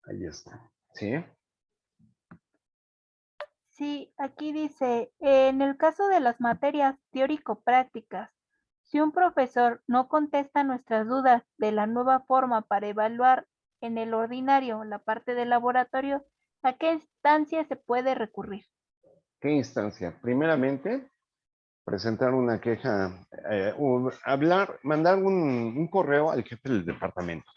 Ahí está. ¿Sí? Sí, aquí dice, en el caso de las materias teórico-prácticas, si un profesor no contesta nuestras dudas de la nueva forma para evaluar en el ordinario la parte del laboratorio, ¿a qué instancia se puede recurrir? ¿Qué instancia? Primeramente, presentar una queja, mandar un correo al jefe del departamento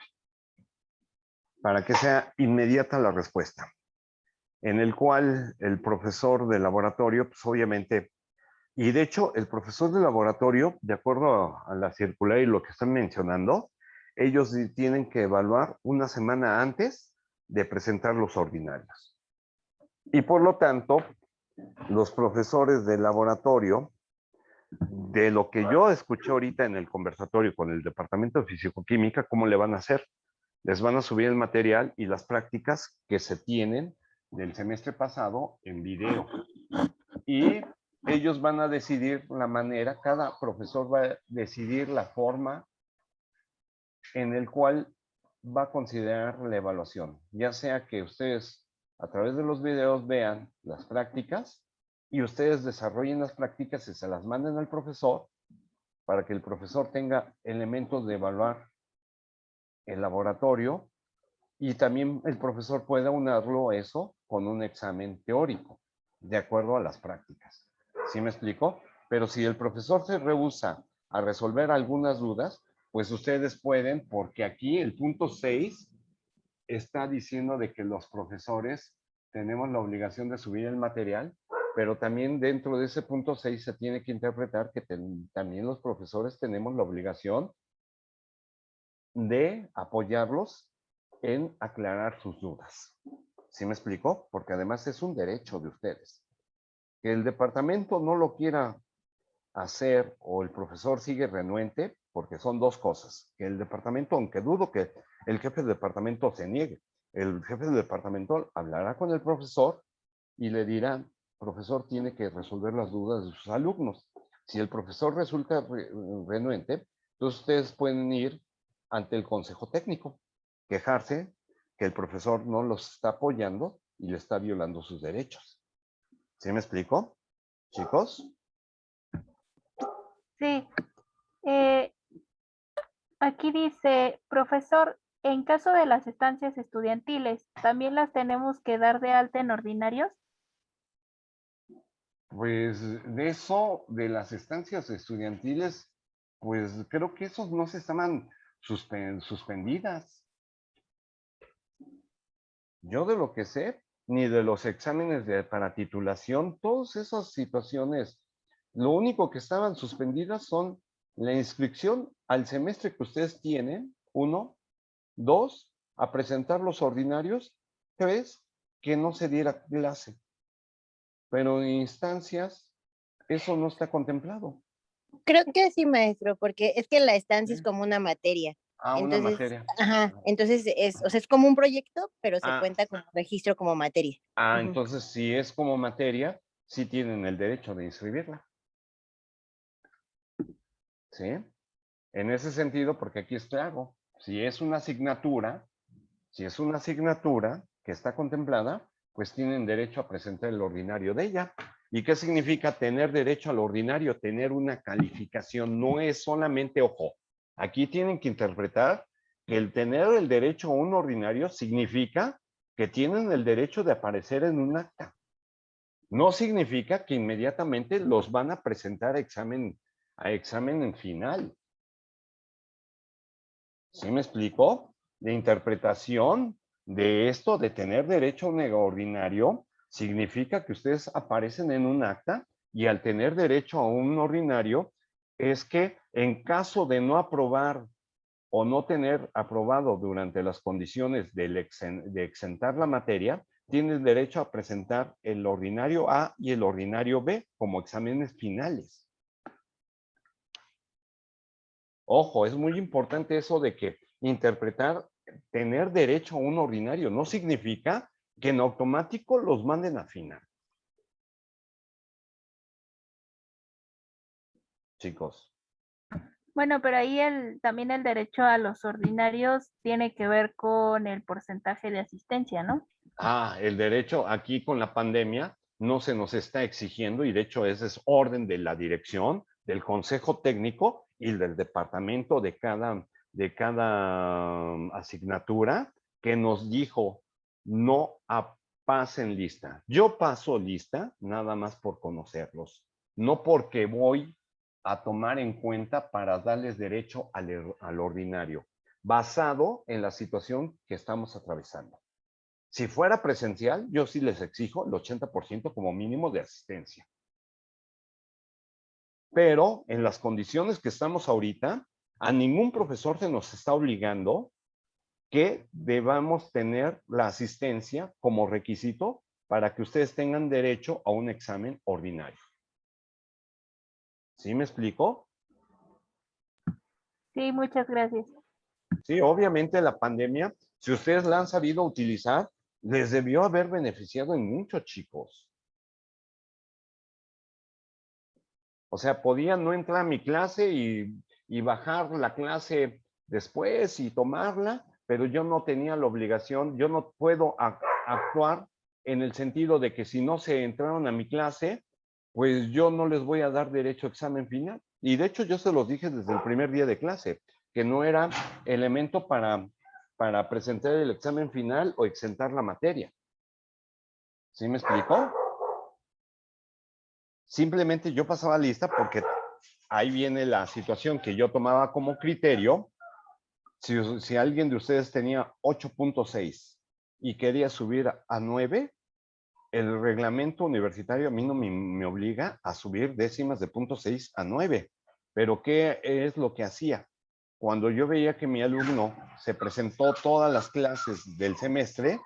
para que sea inmediata la respuesta, en el cual el profesor de laboratorio, pues obviamente, y de hecho el profesor de laboratorio, de acuerdo a la circular y lo que están mencionando, ellos tienen que evaluar una semana antes de presentar los ordinarios. Y por lo tanto, los profesores de laboratorio, de lo que yo escuché ahorita en el conversatorio con el departamento de fisicoquímica, ¿cómo le van a hacer? Les van a subir el material y las prácticas que se tienen del semestre pasado en video. Y ellos van a decidir la manera, cada profesor va a decidir la forma en el cual va a considerar la evaluación, ya sea que ustedes a través de los videos vean las prácticas y ustedes desarrollen las prácticas y se las manden al profesor para que el profesor tenga elementos de evaluar el laboratorio y también el profesor pueda unirlo eso con un examen teórico, de acuerdo a las prácticas. ¿Sí me explico? Pero si el profesor se rehúsa a resolver algunas dudas, pues ustedes pueden, porque aquí el punto 6 está diciendo de que los profesores tenemos la obligación de subir el material, pero también dentro de ese punto 6 se tiene que interpretar que también los profesores tenemos la obligación de apoyarlos en aclarar sus dudas. ¿Sí me explico? Porque además es un derecho de ustedes. Que el departamento no lo quiera hacer o el profesor sigue renuente, porque son dos cosas. Que el departamento, aunque dudo que el jefe de departamento se niegue, el jefe de departamento hablará con el profesor y le dirá, profesor, tiene que resolver las dudas de sus alumnos. Si el profesor resulta renuente, entonces ustedes pueden ir ante el consejo técnico, quejarse que el profesor no los está apoyando y le está violando sus derechos. ¿Sí me explico, chicos? Sí, eh, aquí dice, profesor, en caso de las estancias estudiantiles, ¿también las tenemos que dar de alta en ordinarios? Pues de eso, de las estancias estudiantiles, pues creo que esos no se estaban suspendidas. Yo de lo que sé, ni de los exámenes para titulación, todas esas situaciones, lo único que estaban suspendidas son la inscripción al semestre que ustedes tienen, uno, dos, a presentar los ordinarios, tres, que no se diera clase. Pero en instancias, eso no está contemplado. Creo que sí, maestro, porque es que la estancia es ¿Sí? como una materia. Ah, una Entonces, materia. ajá, entonces es, o sea, es como un proyecto, pero se Ah, cuenta como registro como materia. Ujú. entonces si es como materia, sí tienen el derecho de inscribirla. ¿Sí? En ese sentido, porque aquí es claro, si es una asignatura que está contemplada, pues tienen derecho a presentar el ordinario de ella. ¿Y qué significa tener derecho al ordinario? Tener una calificación, no es solamente, ojo, aquí tienen que interpretar que el tener el derecho a un ordinario significa que tienen el derecho de aparecer en un acta. No significa que inmediatamente los van a presentar a examen en final. ¿Sí me explico? La interpretación de esto de tener derecho a un ordinario significa que ustedes aparecen en un acta y al tener derecho a un ordinario es que en caso de no aprobar o no tener aprobado durante las condiciones de exentar la materia, tienes derecho a presentar el ordinario A y el ordinario B como exámenes finales. Ojo, es muy importante eso de que interpretar, tener derecho a un ordinario, no significa que en automático los manden a final. Chicos. Bueno, pero ahí también el derecho a los ordinarios tiene que ver con el porcentaje de asistencia, ¿no? El derecho aquí con la pandemia no se nos está exigiendo y de hecho ese es orden de la dirección, del consejo técnico y del departamento de cada asignatura que nos dijo no pasen lista. Yo paso lista nada más por conocerlos, no porque voy a tomar en cuenta para darles derecho al ordinario, basado en la situación que estamos atravesando. Si fuera presencial, yo sí les exijo el 80% como mínimo de asistencia. Pero en las condiciones que estamos ahorita, a ningún profesor se nos está obligando que debamos tener la asistencia como requisito para que ustedes tengan derecho a un examen ordinario. ¿Sí me explico? Sí, muchas gracias. Sí, obviamente la pandemia, si ustedes la han sabido utilizar, les debió haber beneficiado en mucho, chicos. O sea, podía no entrar a mi clase y bajar la clase después y tomarla, pero yo no tenía la obligación, yo no puedo actuar en el sentido de que si no se entraron a mi clase, pues yo no les voy a dar derecho a examen final. Y de hecho yo se los dije desde el primer día de clase, que no era elemento para presentar el examen final o exentar la materia. ¿Sí me explicó? Simplemente yo pasaba lista porque ahí viene la situación que yo tomaba como criterio. Si alguien de ustedes tenía 8.6 y quería subir a 9, el reglamento universitario a mí no me obliga a subir décimas de 0.6 a 9. Pero ¿qué es lo que hacía? Cuando yo veía que mi alumno se presentó todas las clases del semestre,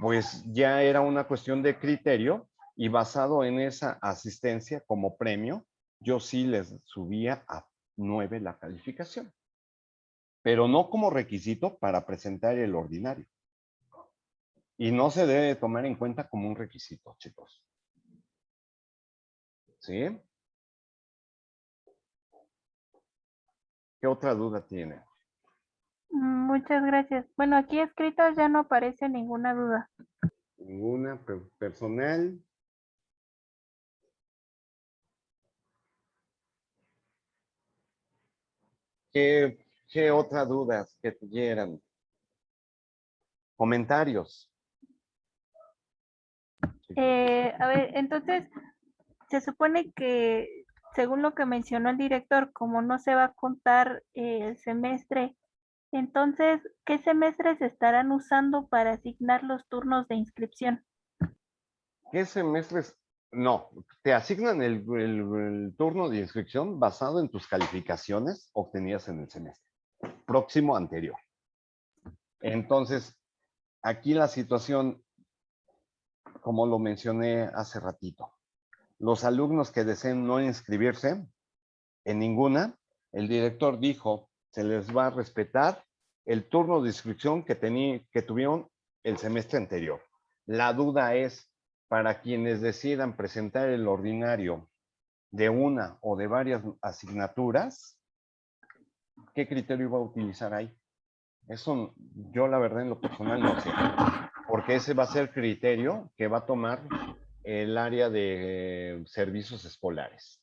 pues ya era una cuestión de criterio y basado en esa asistencia como premio, yo sí les subía a 9 la calificación, pero no como requisito para presentar el ordinario. Y no se debe tomar en cuenta como un requisito, chicos. ¿Sí? ¿Qué otra duda tiene? Muchas gracias. Bueno, aquí escrito ya no aparece ninguna duda. Ninguna personal. ¿Qué otra dudas que tuvieran? Comentarios. A ver, entonces, se supone que, según lo que mencionó el director, como no se va a contar el semestre, entonces, ¿qué semestres se estarán usando para asignar los turnos de inscripción? ¿Qué semestres? No, te asignan el turno de inscripción basado en tus calificaciones obtenidas en el semestre próximo anterior. Entonces, aquí la situación, como lo mencioné hace ratito, los alumnos que deseen no inscribirse en ninguna, el director dijo, se les va a respetar el turno de inscripción que tuvieron el semestre anterior. La duda es, para quienes decidan presentar el ordinario de una o de varias asignaturas, ¿qué criterio va a utilizar ahí? Eso yo la verdad en lo personal no sé, porque ese va a ser criterio que va a tomar el área de servicios escolares.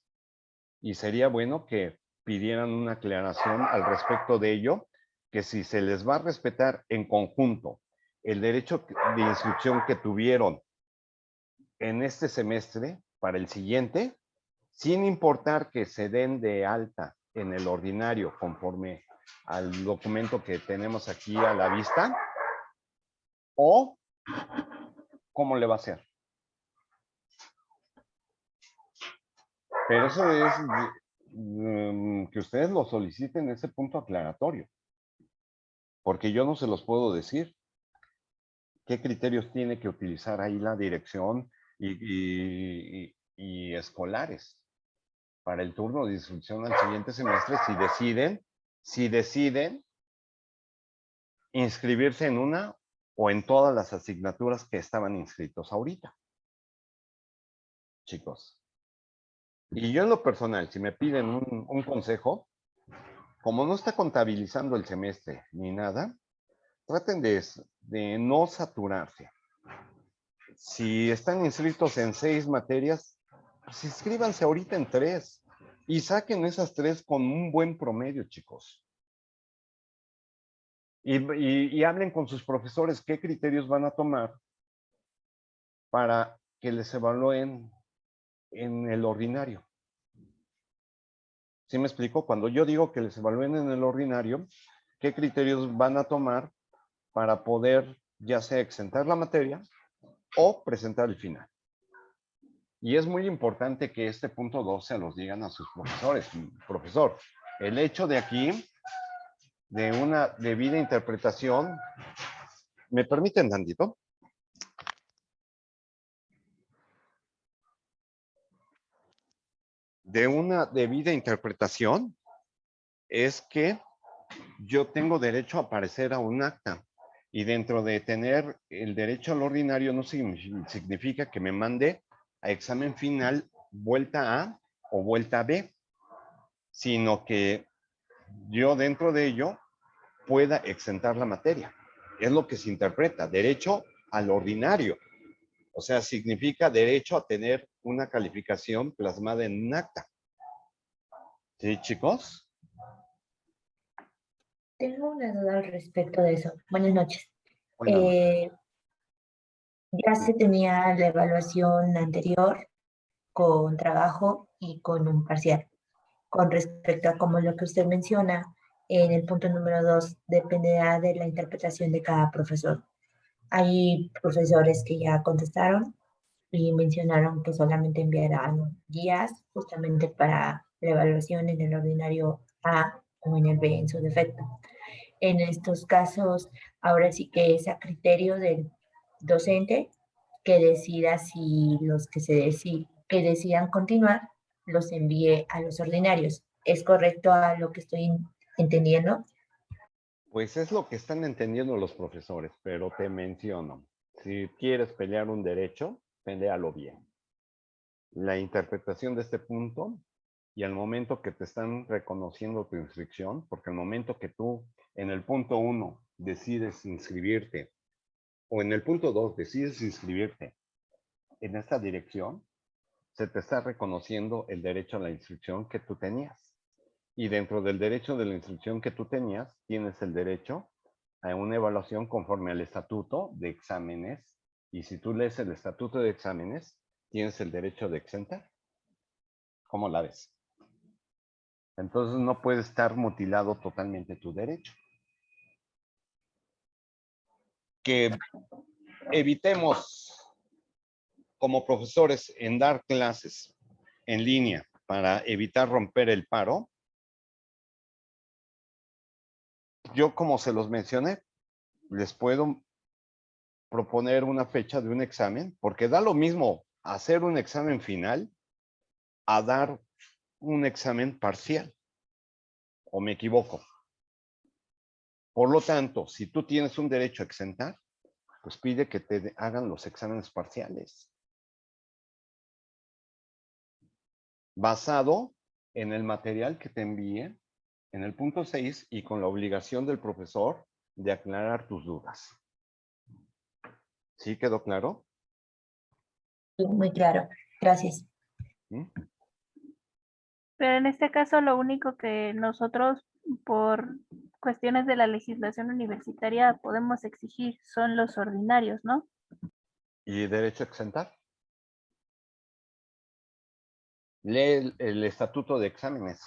Y sería bueno que pidieran una aclaración al respecto de ello, que si se les va a respetar en conjunto el derecho de inscripción que tuvieron en este semestre para el siguiente, sin importar que se den de alta en el ordinario conforme al documento que tenemos aquí a la vista, o cómo le va a hacer. Pero eso es que ustedes lo soliciten ese punto aclaratorio, porque yo no se los puedo decir. ¿Qué criterios tiene que utilizar ahí la dirección y escolares para el turno de instrucción al siguiente semestre si deciden inscribirse en una o en todas las asignaturas que estaban inscritos ahorita? Chicos. Y yo en lo personal, si me piden un consejo, como no está contabilizando el semestre ni nada, traten de no saturarse. Si están inscritos en 6 materias, pues inscríbanse ahorita en 3 y saquen esas 3 con un buen promedio, chicos. Y hablen con sus profesores qué criterios van a tomar para que les evalúen en el ordinario. ¿Sí me explico? Cuando yo digo que les evalúen en el ordinario, ¿qué criterios van a tomar para poder ya sea exentar la materia o presentar el final? Y es muy importante que este punto 2 se los digan a sus profesores. Profesor, el hecho de aquí, de una debida interpretación, ¿me permiten tantito? De una debida interpretación es que yo tengo derecho a aparecer a un acta. Y dentro de tener el derecho al ordinario no significa que me mande a examen final vuelta A o vuelta B, sino que yo dentro de ello pueda exentar la materia. Es lo que se interpreta, derecho al ordinario. O sea, significa derecho a tener una calificación plasmada en un acta. ¿Sí, chicos? Tengo una duda al respecto de eso. Buenas noches. Buenas noches. Ya se tenía la evaluación anterior con trabajo y con un parcial. Con respecto a como lo que usted menciona, en el punto número 2, dependerá de la interpretación de cada profesor. Hay profesores que ya contestaron y mencionaron que solamente enviarán guías justamente para la evaluación en el ordinario A o en el B en su defecto. En estos casos, ahora sí que es a criterio del docente que decida si los que decidan continuar los envíe a los ordinarios. ¿Es correcto a lo que estoy entendiendo? Pues es lo que están entendiendo los profesores, pero te menciono, si quieres pelear un derecho, pelealo bien. La interpretación de este punto y al momento que te están reconociendo tu inscripción, porque al momento que tú en el punto 1 decides inscribirte o en el punto 2 decides inscribirte en esta dirección, se te está reconociendo el derecho a la inscripción que tú tenías. Y dentro del derecho de la instrucción que tú tenías, tienes el derecho a una evaluación conforme al estatuto de exámenes. Y si tú lees el estatuto de exámenes, tienes el derecho de exentar. ¿Cómo la ves? Entonces no puede estar mutilado totalmente tu derecho. Que evitemos como profesores en dar clases en línea para evitar romper el paro. Yo, como se los mencioné, les puedo proponer una fecha de un examen, porque da lo mismo hacer un examen final a dar un examen parcial. ¿O me equivoco? Por lo tanto, si tú tienes un derecho a exentar, pues pide que te hagan los exámenes parciales. Basado en el material que te envíe en el punto 6 y con la obligación del profesor de aclarar tus dudas. ¿Sí quedó claro? Sí, muy claro. Gracias. ¿Mm? Pero en este caso lo único que nosotros por cuestiones de la legislación universitaria podemos exigir son los ordinarios, ¿no? ¿Y derecho a exentar? Lee el estatuto de exámenes.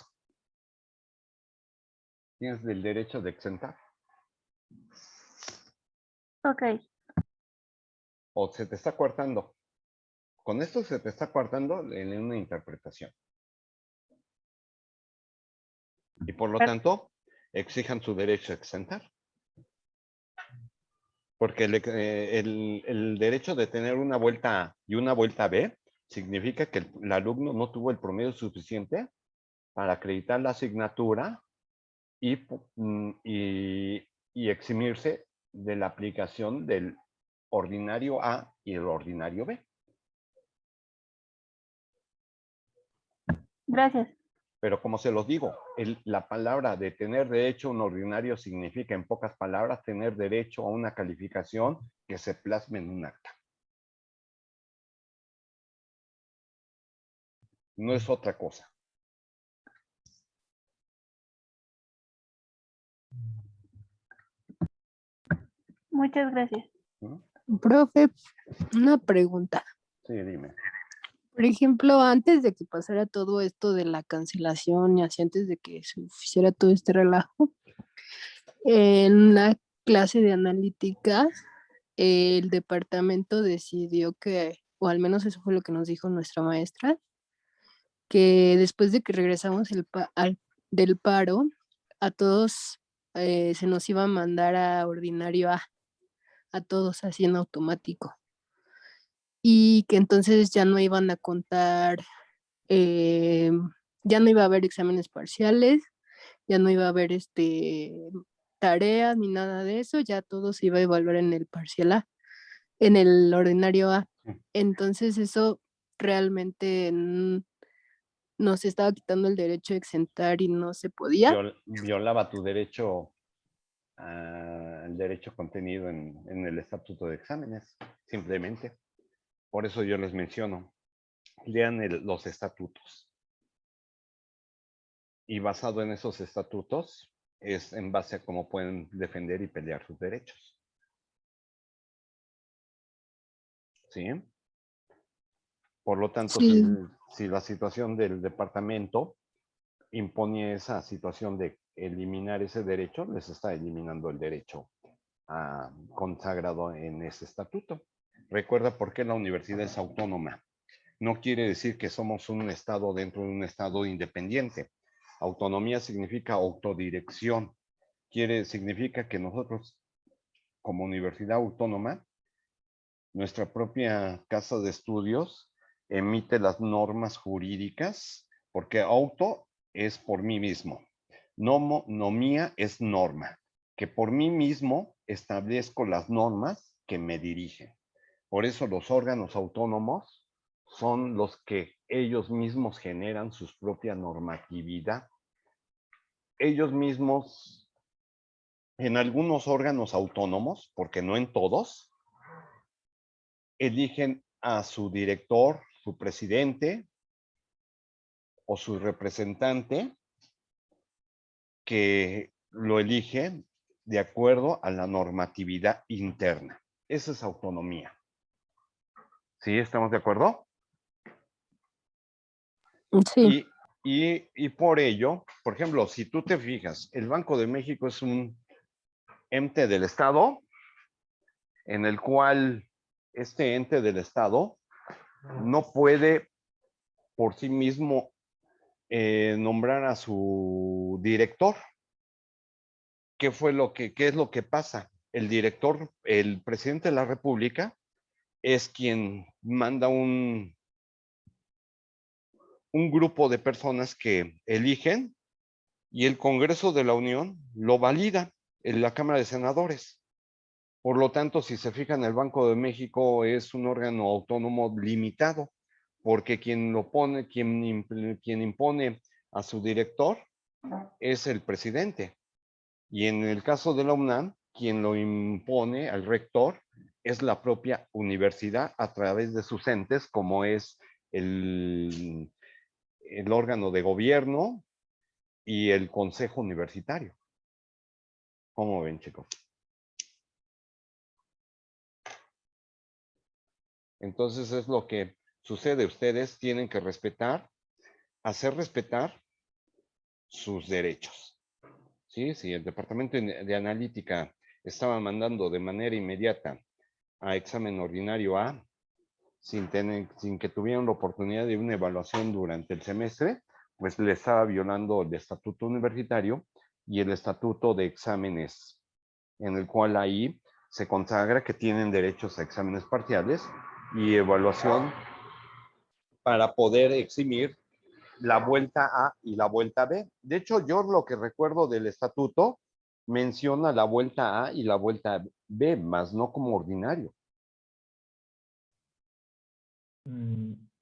Tienes el derecho de exentar. Ok, O se te está coartando. Con esto se te está coartando en una interpretación. Y por lo tanto, exijan su derecho a exentar. Porque el derecho de tener una vuelta A y una vuelta B significa que el alumno no tuvo el promedio suficiente para acreditar la asignatura y eximirse de la aplicación del ordinario A y el ordinario B. gracias. Pero como se los digo, la palabra de tener derecho a un ordinario significa, en pocas palabras, tener derecho a una calificación que se plasme en un acta. No es otra cosa. Muchas gracias. Profe, una pregunta. Sí, dime. Por ejemplo, antes de que pasara todo esto de la cancelación y así antes de que se hiciera todo este relajo, en una clase de analítica, el departamento decidió que, o al menos eso fue lo que nos dijo nuestra maestra, que después de que regresamos del paro, a todos se nos iba a mandar a ordinario a todos así en automático. Y que entonces ya no iban a contar, ya no iba a haber exámenes parciales, ya no iba a haber tareas ni nada de eso, ya todo se iba a evaluar en el parcial A, en el ordinario A. Entonces eso realmente nos estaba quitando el derecho a exentar y no se podía. Violaba tu derecho al derecho contenido en el estatuto de exámenes, simplemente. Por eso yo les menciono, lean los estatutos. Y basado en esos estatutos, es en base a cómo pueden defender y pelear sus derechos. ¿Sí? Por lo tanto, Sí. si la situación del departamento impone esa situación de eliminar ese derecho, les está eliminando el derecho consagrado en ese estatuto. Recuerda por qué la universidad es autónoma. No quiere decir que somos un estado dentro de un estado independiente. Autonomía significa autodirección. Significa que nosotros, como universidad autónoma, nuestra propia casa de estudios emite las normas jurídicas, porque auto es por mí mismo. Nomía es norma, que por mí mismo establezco las normas que me dirigen. Por eso los órganos autónomos son los que ellos mismos generan su propia normatividad. Ellos mismos, en algunos órganos autónomos, porque no en todos, eligen a su director, su presidente o su representante, que lo elige de acuerdo a la normatividad interna. Esa es autonomía. ¿Sí? ¿Estamos de acuerdo? Sí. Y por ello, por ejemplo, si tú te fijas, el Banco de México es un ente del Estado, en el cual este ente del Estado no puede por sí mismo nombrar a su director. ¿Qué es lo que pasa? El director, el presidente de la República, es quien manda un grupo de personas que eligen y el Congreso de la Unión lo valida en la Cámara de Senadores. Por lo tanto, si se fijan, el Banco de México es un órgano autónomo limitado, porque quien impone a su director es el presidente. Y en el caso de la UNAM, quien lo impone al rector es la propia universidad a través de sus entes, como es el órgano de gobierno y el consejo universitario. ¿Cómo ven, chicos? Entonces es lo que sucede. Ustedes tienen que respetar, hacer respetar sus derechos. ¿Sí? Si el departamento de analítica estaba mandando de manera inmediata a examen ordinario A, sin que tuvieran la oportunidad de una evaluación durante el semestre, pues le estaba violando el estatuto universitario y el estatuto de exámenes, en el cual ahí se consagra que tienen derechos a exámenes parciales y evaluación para poder eximir la vuelta A y la vuelta B. De hecho, yo lo que recuerdo del estatuto menciona la vuelta A y la vuelta B, más no como ordinario.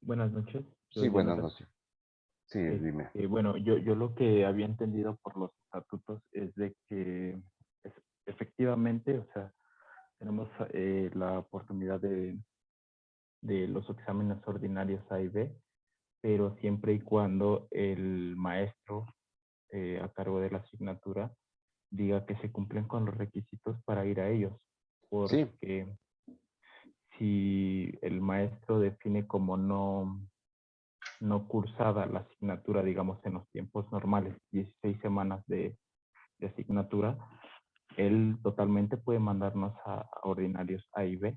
Buenas noches. Sí, buenas noches. Sí, dime. Bueno, yo lo que había entendido por los estatutos es de que efectivamente, o sea, tenemos la oportunidad de los exámenes ordinarios A y B, pero siempre y cuando el maestro a cargo de la asignatura diga que se cumplen con los requisitos para ir a ellos. Sí. Porque si el maestro define como no cursada la asignatura, digamos, en los tiempos normales, 16 semanas de asignatura, él totalmente puede mandarnos a ordinarios A y B.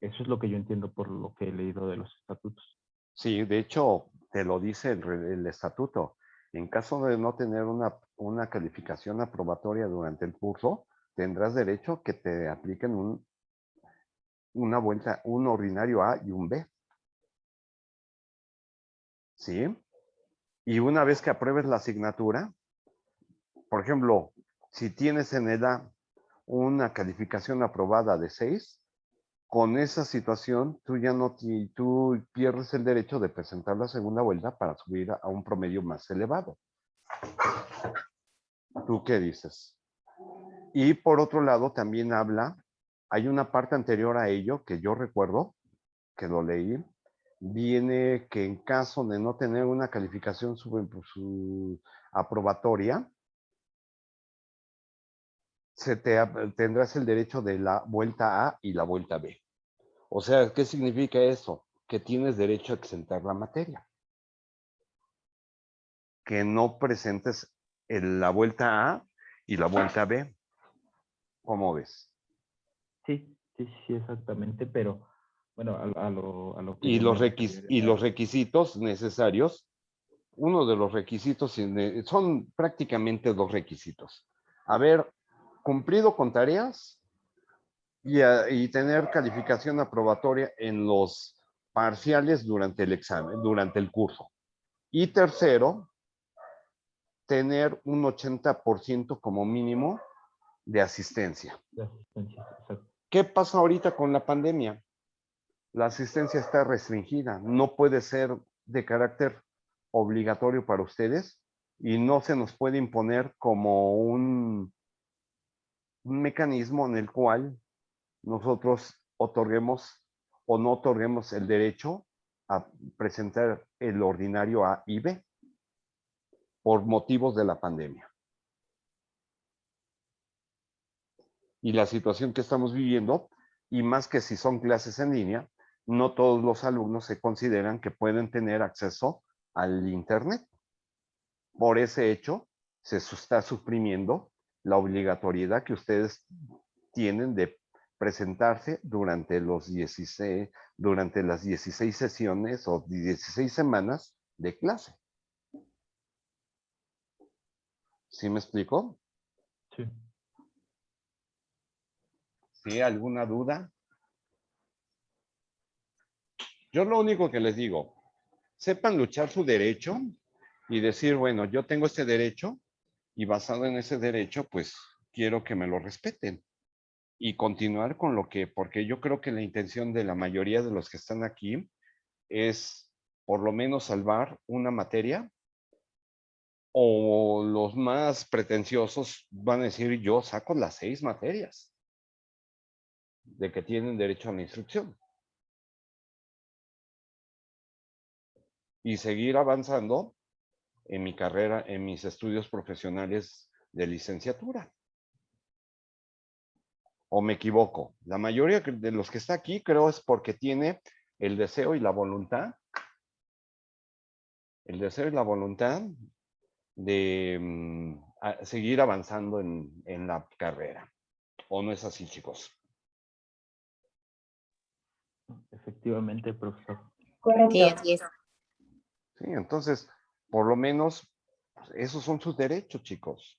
Eso es lo que yo entiendo por lo que he leído de los estatutos. Sí, de hecho, te lo dice el estatuto. En caso de no tener una calificación aprobatoria durante el curso, tendrás derecho que te apliquen una vuelta, un ordinario A y un B. ¿Sí? Y una vez que apruebes la asignatura, por ejemplo, si tienes en el A una calificación aprobada de 6, con esa situación tú ya no tú pierdes el derecho de presentar la segunda vuelta para subir a un promedio más elevado. ¿Tú qué dices? Y por otro lado también hay una parte anterior a ello que yo recuerdo, que lo leí, viene que en caso de no tener una calificación su aprobatoria, tendrás el derecho de la vuelta A y la vuelta B. O sea, ¿qué significa eso? Que tienes derecho a exentar la materia. Que no presentes la vuelta A y la vuelta B. ¿Cómo ves? Sí, exactamente, pero bueno, a lo que Y yo los me refería los requisitos necesarios, uno de los requisitos son prácticamente dos requisitos. Haber cumplido con tareas y tener calificación aprobatoria en los parciales durante el examen, durante el curso. Y tercero, tener un 80% como mínimo de asistencia. de asistencia. Exacto. ¿Qué pasa ahorita con la pandemia? La asistencia está restringida, no puede ser de carácter obligatorio para ustedes y no se nos puede imponer como un mecanismo en el cual nosotros otorguemos o no otorguemos el derecho a presentar el ordinario A y B por motivos de la pandemia. Y la situación que estamos viviendo, y más que si son clases en línea, no todos los alumnos se consideran que pueden tener acceso al Internet. Por ese hecho, se está suprimiendo la obligatoriedad que ustedes tienen de presentarse durante las 16 sesiones o 16 semanas de clase. ¿Sí me explico? Sí. ¿Sí? ¿Alguna duda? Yo lo único que les digo, sepan luchar su derecho y decir, bueno, yo tengo este derecho y basado en ese derecho, pues quiero que me lo respeten. Y continuar con porque yo creo que la intención de la mayoría de los que están aquí es por lo menos salvar una materia, o los más pretenciosos van a decir, yo saco las 6 materias de que tienen derecho a la instrucción. Y seguir avanzando en mi carrera, en mis estudios profesionales de licenciatura. ¿O me equivoco? La mayoría de los que está aquí creo es porque tiene el deseo y la voluntad. El deseo y la voluntad de seguir avanzando en la carrera. ¿O no es así, chicos? Efectivamente, profesor. Correcto. Sí, así es. Sí, entonces, por lo menos, pues, esos son sus derechos, chicos.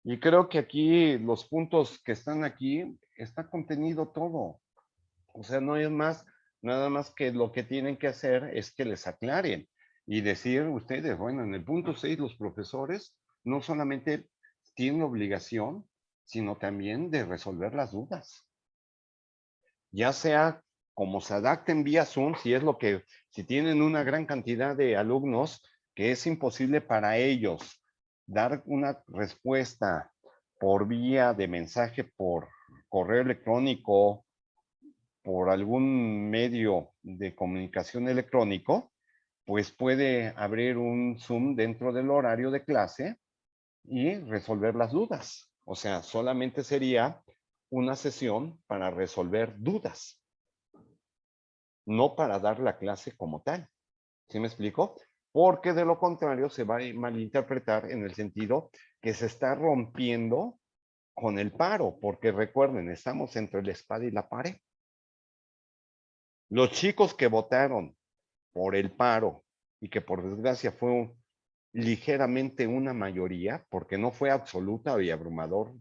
Y creo que aquí, los puntos que están aquí, está contenido todo. O sea, no es más, nada más que lo que tienen que hacer es que les aclaren y decir ustedes, bueno, en el punto 6 los profesores no solamente tienen obligación, sino también de resolver las dudas. Ya sea como se adapten vía Zoom, si tienen una gran cantidad de alumnos, que es imposible para ellos dar una respuesta por vía de mensaje, por correo electrónico, por algún medio de comunicación electrónico, pues puede abrir un Zoom dentro del horario de clase y resolver las dudas. O sea, solamente sería una sesión para resolver dudas, no para dar la clase como tal. ¿Sí me explico? Porque de lo contrario se va a malinterpretar en el sentido que se está rompiendo con el paro, porque recuerden, estamos entre la espada y la pared. Los chicos que votaron por el paro y que por desgracia fue ligeramente una mayoría, porque no fue absoluta y abrumador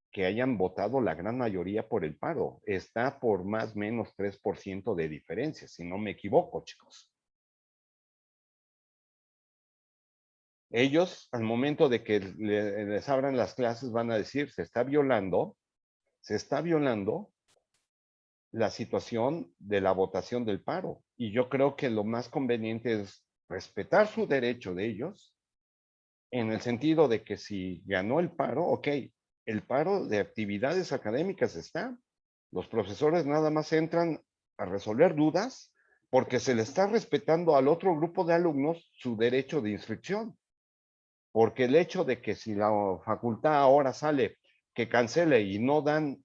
que hayan votado la gran mayoría por el paro. Está por más o menos 3% de diferencia, si no me equivoco, chicos. Ellos, al momento de que les abran las clases, van a decir, se está violando la situación de la votación del paro. Y yo creo que lo más conveniente es respetar su derecho de ellos, en el sentido de que si ganó el paro, ok, el paro de actividades académicas está. Los profesores nada más entran a resolver dudas porque se le está respetando al otro grupo de alumnos su derecho de inscripción. Porque el hecho de que si la facultad ahora sale que cancele y no dan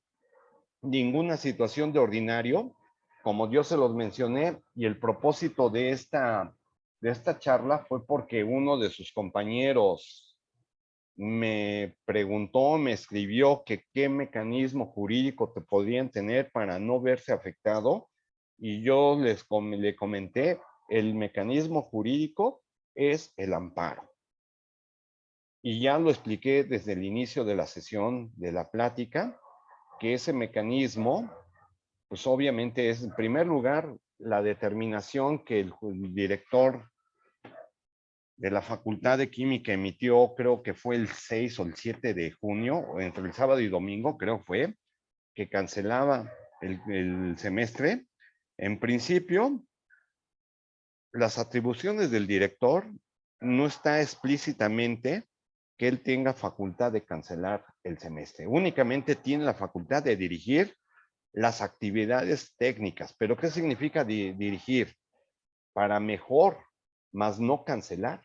ninguna situación de ordinario, como yo se los mencioné, y el propósito de esta charla fue porque uno de sus compañeros me preguntó, me escribió que qué mecanismo jurídico te podrían tener para no verse afectado, y yo le comenté, el mecanismo jurídico es el amparo. Y ya lo expliqué desde el inicio de la sesión de la plática, que ese mecanismo, pues obviamente es en primer lugar la determinación que el director de la Facultad de Química emitió, creo que fue el 6 o el 7 de junio, o entre el sábado y domingo, creo fue, que cancelaba el semestre. En principio, las atribuciones del director no está explícitamente que él tenga facultad de cancelar el semestre. Únicamente tiene la facultad de dirigir las actividades técnicas. ¿Pero qué significa dirigir? Para mejor, más no cancelar.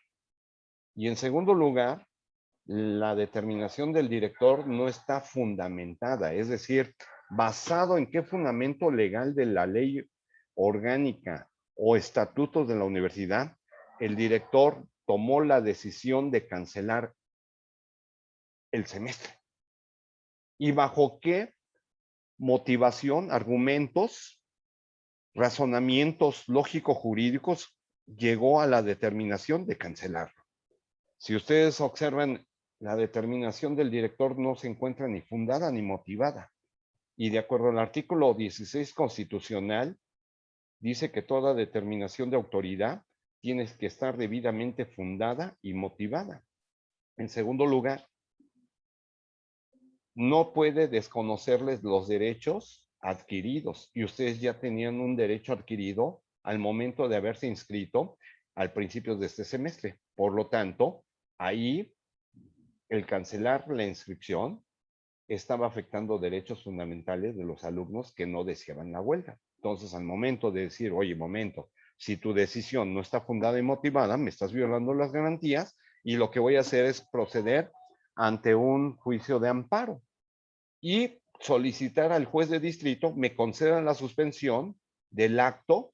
Y en segundo lugar, la determinación del director no está fundamentada, es decir, basado en qué fundamento legal de la ley orgánica o estatutos de la universidad, el director tomó la decisión de cancelar el semestre. ¿Y bajo qué motivación, argumentos, razonamientos lógico-jurídicos llegó a la determinación de cancelarlo? Si ustedes observan, la determinación del director no se encuentra ni fundada ni motivada. Y de acuerdo al artículo 16 constitucional, dice que toda determinación de autoridad tiene que estar debidamente fundada y motivada. En segundo lugar, no puede desconocerles los derechos adquiridos. Y ustedes ya tenían un derecho adquirido al momento de haberse inscrito al principio de este semestre. Por lo tanto, ahí el cancelar la inscripción estaba afectando derechos fundamentales de los alumnos que no deseaban la huelga. Entonces, al momento de decir, oye, momento, si tu decisión no está fundada y motivada, me estás violando las garantías y lo que voy a hacer es proceder ante un juicio de amparo y solicitar al juez de distrito me conceda la suspensión del acto,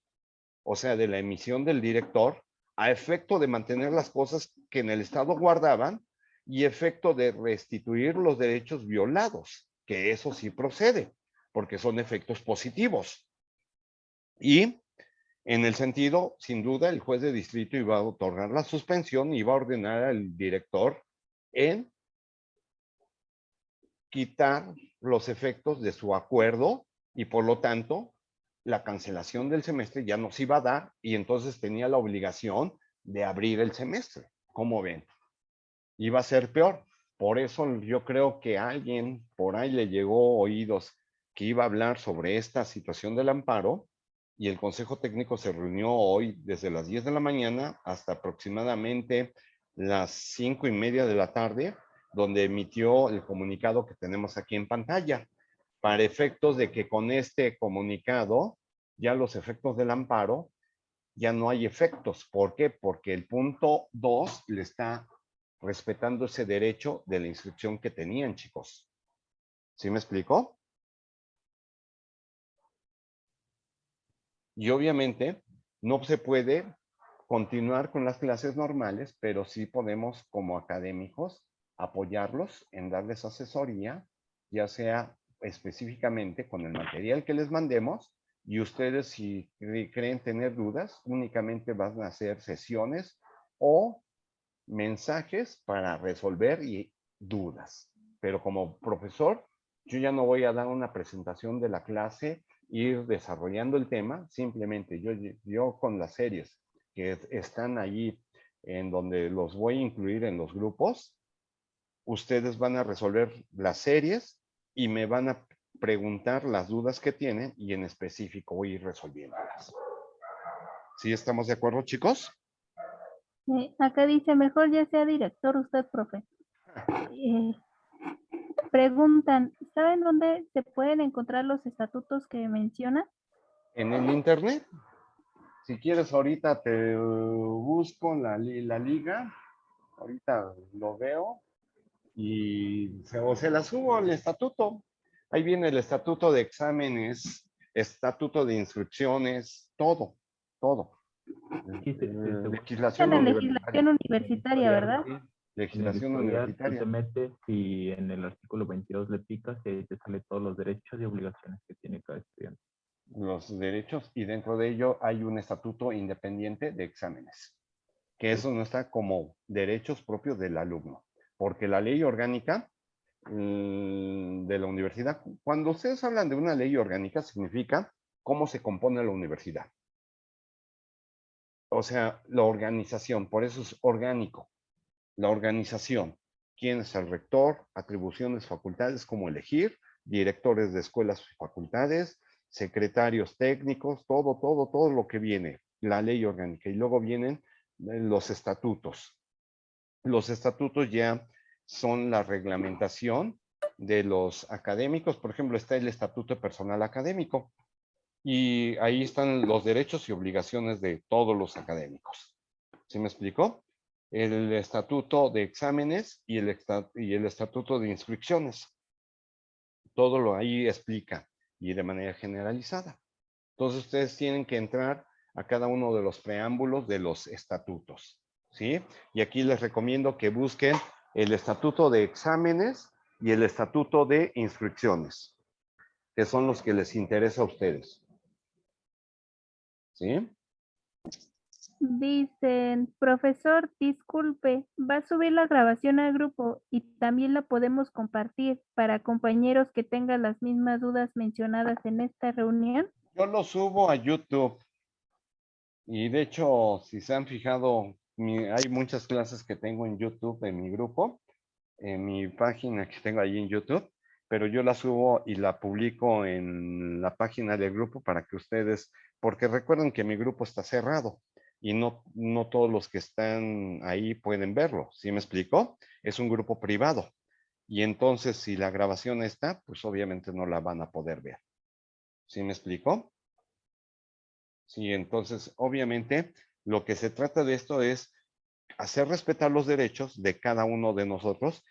o sea, de la emisión del director, a efecto de mantener las cosas que en el Estado guardaban y efecto de restituir los derechos violados, que eso sí procede, porque son efectos positivos. Y en el sentido, sin duda, el juez de distrito iba a otorgar la suspensión y iba a ordenar al director en quitar los efectos de su acuerdo y por lo tanto la cancelación del semestre ya no se iba a dar y entonces tenía la obligación de abrir el semestre. ¿Cómo ven? Iba a ser peor. Por eso yo creo que a alguien por ahí le llegó oídos que iba a hablar sobre esta situación del amparo y el Consejo Técnico se reunió hoy desde las 10 de la mañana hasta aproximadamente las 5:30 de la tarde, donde emitió el comunicado que tenemos aquí en pantalla, para efectos de que con este comunicado ya los efectos del amparo ya no hay efectos. ¿Por qué? Porque el punto 2 le está respetando ese derecho de la inscripción que tenían, chicos. ¿Sí me explico? Y obviamente no se puede continuar con las clases normales, pero sí podemos como académicos apoyarlos en darles asesoría, ya sea específicamente con el material que les mandemos, y ustedes si creen tener dudas, únicamente van a hacer sesiones o mensajes para resolver dudas. Pero como profesor, yo ya no voy a dar una presentación de la clase, ir desarrollando el tema, simplemente yo con las series que están allí en donde los voy a incluir en los grupos, ustedes van a resolver las series y me van a preguntar las dudas que tienen y en específico voy a ir resolviéndolas. ¿Sí estamos de acuerdo, chicos? Acá dice, mejor ya sea director usted, profe. Preguntan, ¿saben dónde se pueden encontrar los estatutos que menciona? En el internet. Si quieres, ahorita te busco la liga. Ahorita lo veo y se la subo al estatuto. Ahí viene el estatuto de exámenes, estatuto de instrucciones, todo, todo. Legislación En la universitaria. legislación universitaria, ¿verdad? Sí, En el legislación historial, tú universitaria. te metes y en el artículo 22 le picas y ahí te sale todos los derechos y obligaciones que tiene cada estudiante. Los derechos, y dentro de ello hay un estatuto independiente de exámenes, que eso no está como derechos propios del alumno, porque la ley orgánica de la universidad, cuando ustedes hablan de una ley orgánica, significa cómo se compone la universidad. O sea, la organización, por eso es orgánico. La organización, quién es el rector, atribuciones, facultades, cómo elegir, directores de escuelas y facultades, secretarios técnicos, todo lo que viene, la ley orgánica. Y luego vienen los estatutos. Los estatutos ya son la reglamentación de los académicos. Por ejemplo, está el estatuto de personal académico. Y ahí están los derechos y obligaciones de todos los académicos. ¿Sí me explico? El estatuto de exámenes y el estatuto de inscripciones. Todo lo ahí explica y de manera generalizada. Entonces ustedes tienen que entrar a cada uno de los preámbulos de los estatutos, ¿sí? Y aquí les recomiendo que busquen el estatuto de exámenes y el estatuto de inscripciones, que son los que les interesa a ustedes. ¿Sí? Dicen, profesor, disculpe, ¿va a subir la grabación al grupo y también la podemos compartir para compañeros que tengan las mismas dudas mencionadas en esta reunión? Yo lo subo a YouTube. Y de hecho, si se han fijado, hay muchas clases que tengo en YouTube en mi grupo, en mi página que tengo ahí en YouTube, pero yo la subo y la publico en la página del grupo para que ustedes, porque recuerden que mi grupo está cerrado y no todos los que están ahí pueden verlo. ¿Sí me explico? Es un grupo privado. Y entonces, si la grabación está, pues obviamente no la van a poder ver. ¿Sí me explico? Sí, entonces, obviamente, lo que se trata de esto es hacer respetar los derechos de cada uno de nosotros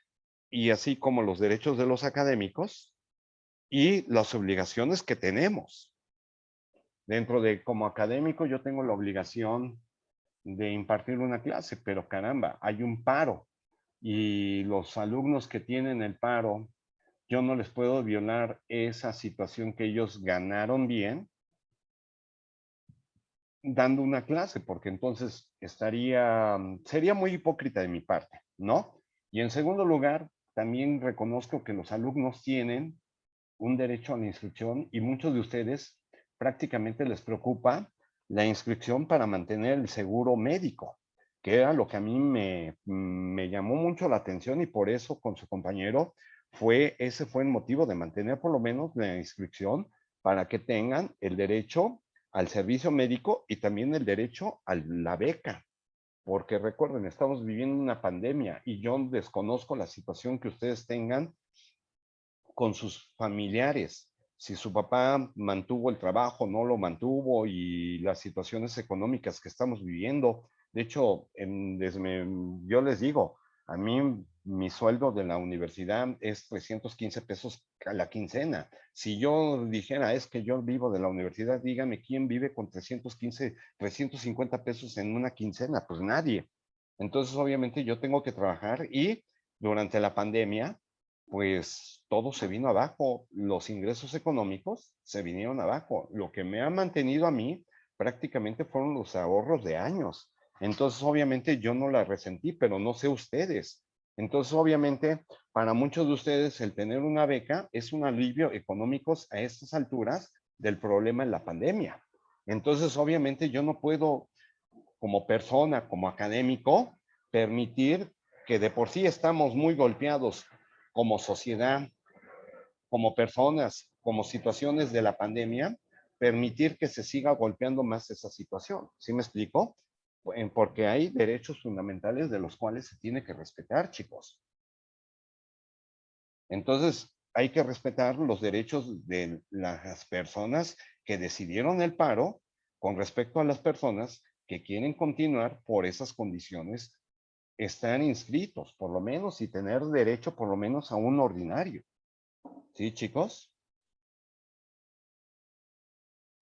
y así como los derechos de los académicos y las obligaciones que tenemos. Dentro de como académico yo tengo la obligación de impartir una clase, pero caramba, hay un paro y los alumnos que tienen el paro, yo no les puedo violar esa situación que ellos ganaron bien dando una clase, porque entonces sería muy hipócrita de mi parte, ¿no? Y en segundo lugar, también reconozco que los alumnos tienen un derecho a la inscripción y muchos de ustedes prácticamente les preocupa la inscripción para mantener el seguro médico, que era lo que a mí me llamó mucho la atención y por eso con su compañero ese fue el motivo de mantener por lo menos la inscripción para que tengan el derecho al servicio médico y también el derecho a la beca. Porque recuerden, estamos viviendo una pandemia y yo desconozco la situación que ustedes tengan con sus familiares. Si su papá mantuvo el trabajo, no lo mantuvo y las situaciones económicas que estamos viviendo. De hecho, yo les digo, a mí mi sueldo de la universidad es 315 pesos a la quincena. Si yo dijera, es que yo vivo de la universidad, dígame, ¿quién vive con 315, 350 pesos en una quincena? Pues nadie. Entonces, obviamente, yo tengo que trabajar y durante la pandemia, pues todo se vino abajo, los ingresos económicos se vinieron abajo. Lo que me ha mantenido a mí prácticamente fueron los ahorros de años. Entonces, obviamente, yo no la resentí, pero no sé ustedes. Entonces, obviamente, para muchos de ustedes, el tener una beca es un alivio económico a estas alturas del problema en la pandemia. Entonces, obviamente, yo no puedo, como persona, como académico, permitir que de por sí estamos muy golpeados como sociedad, como personas, como situaciones de la pandemia, permitir que se siga golpeando más esa situación. ¿Sí me explico? Porque hay derechos fundamentales de los cuales se tiene que respetar, chicos. Entonces, hay que respetar los derechos de las personas que decidieron el paro con respecto a las personas que quieren continuar por esas condiciones, están inscritos, por lo menos, y tener derecho por lo menos a un ordinario. ¿Sí, chicos?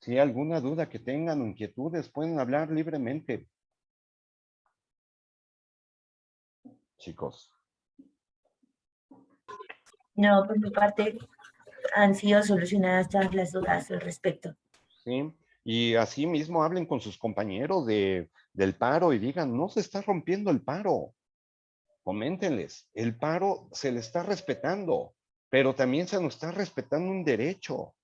Si hay alguna duda que tengan o inquietudes, pueden hablar libremente. Chicos. No, por mi parte, han sido solucionadas todas las dudas al respecto. Sí, y así mismo hablen con sus compañeros del paro y digan, no se está rompiendo el paro. Coméntenles, el paro se le está respetando, pero también se nos está respetando un derecho.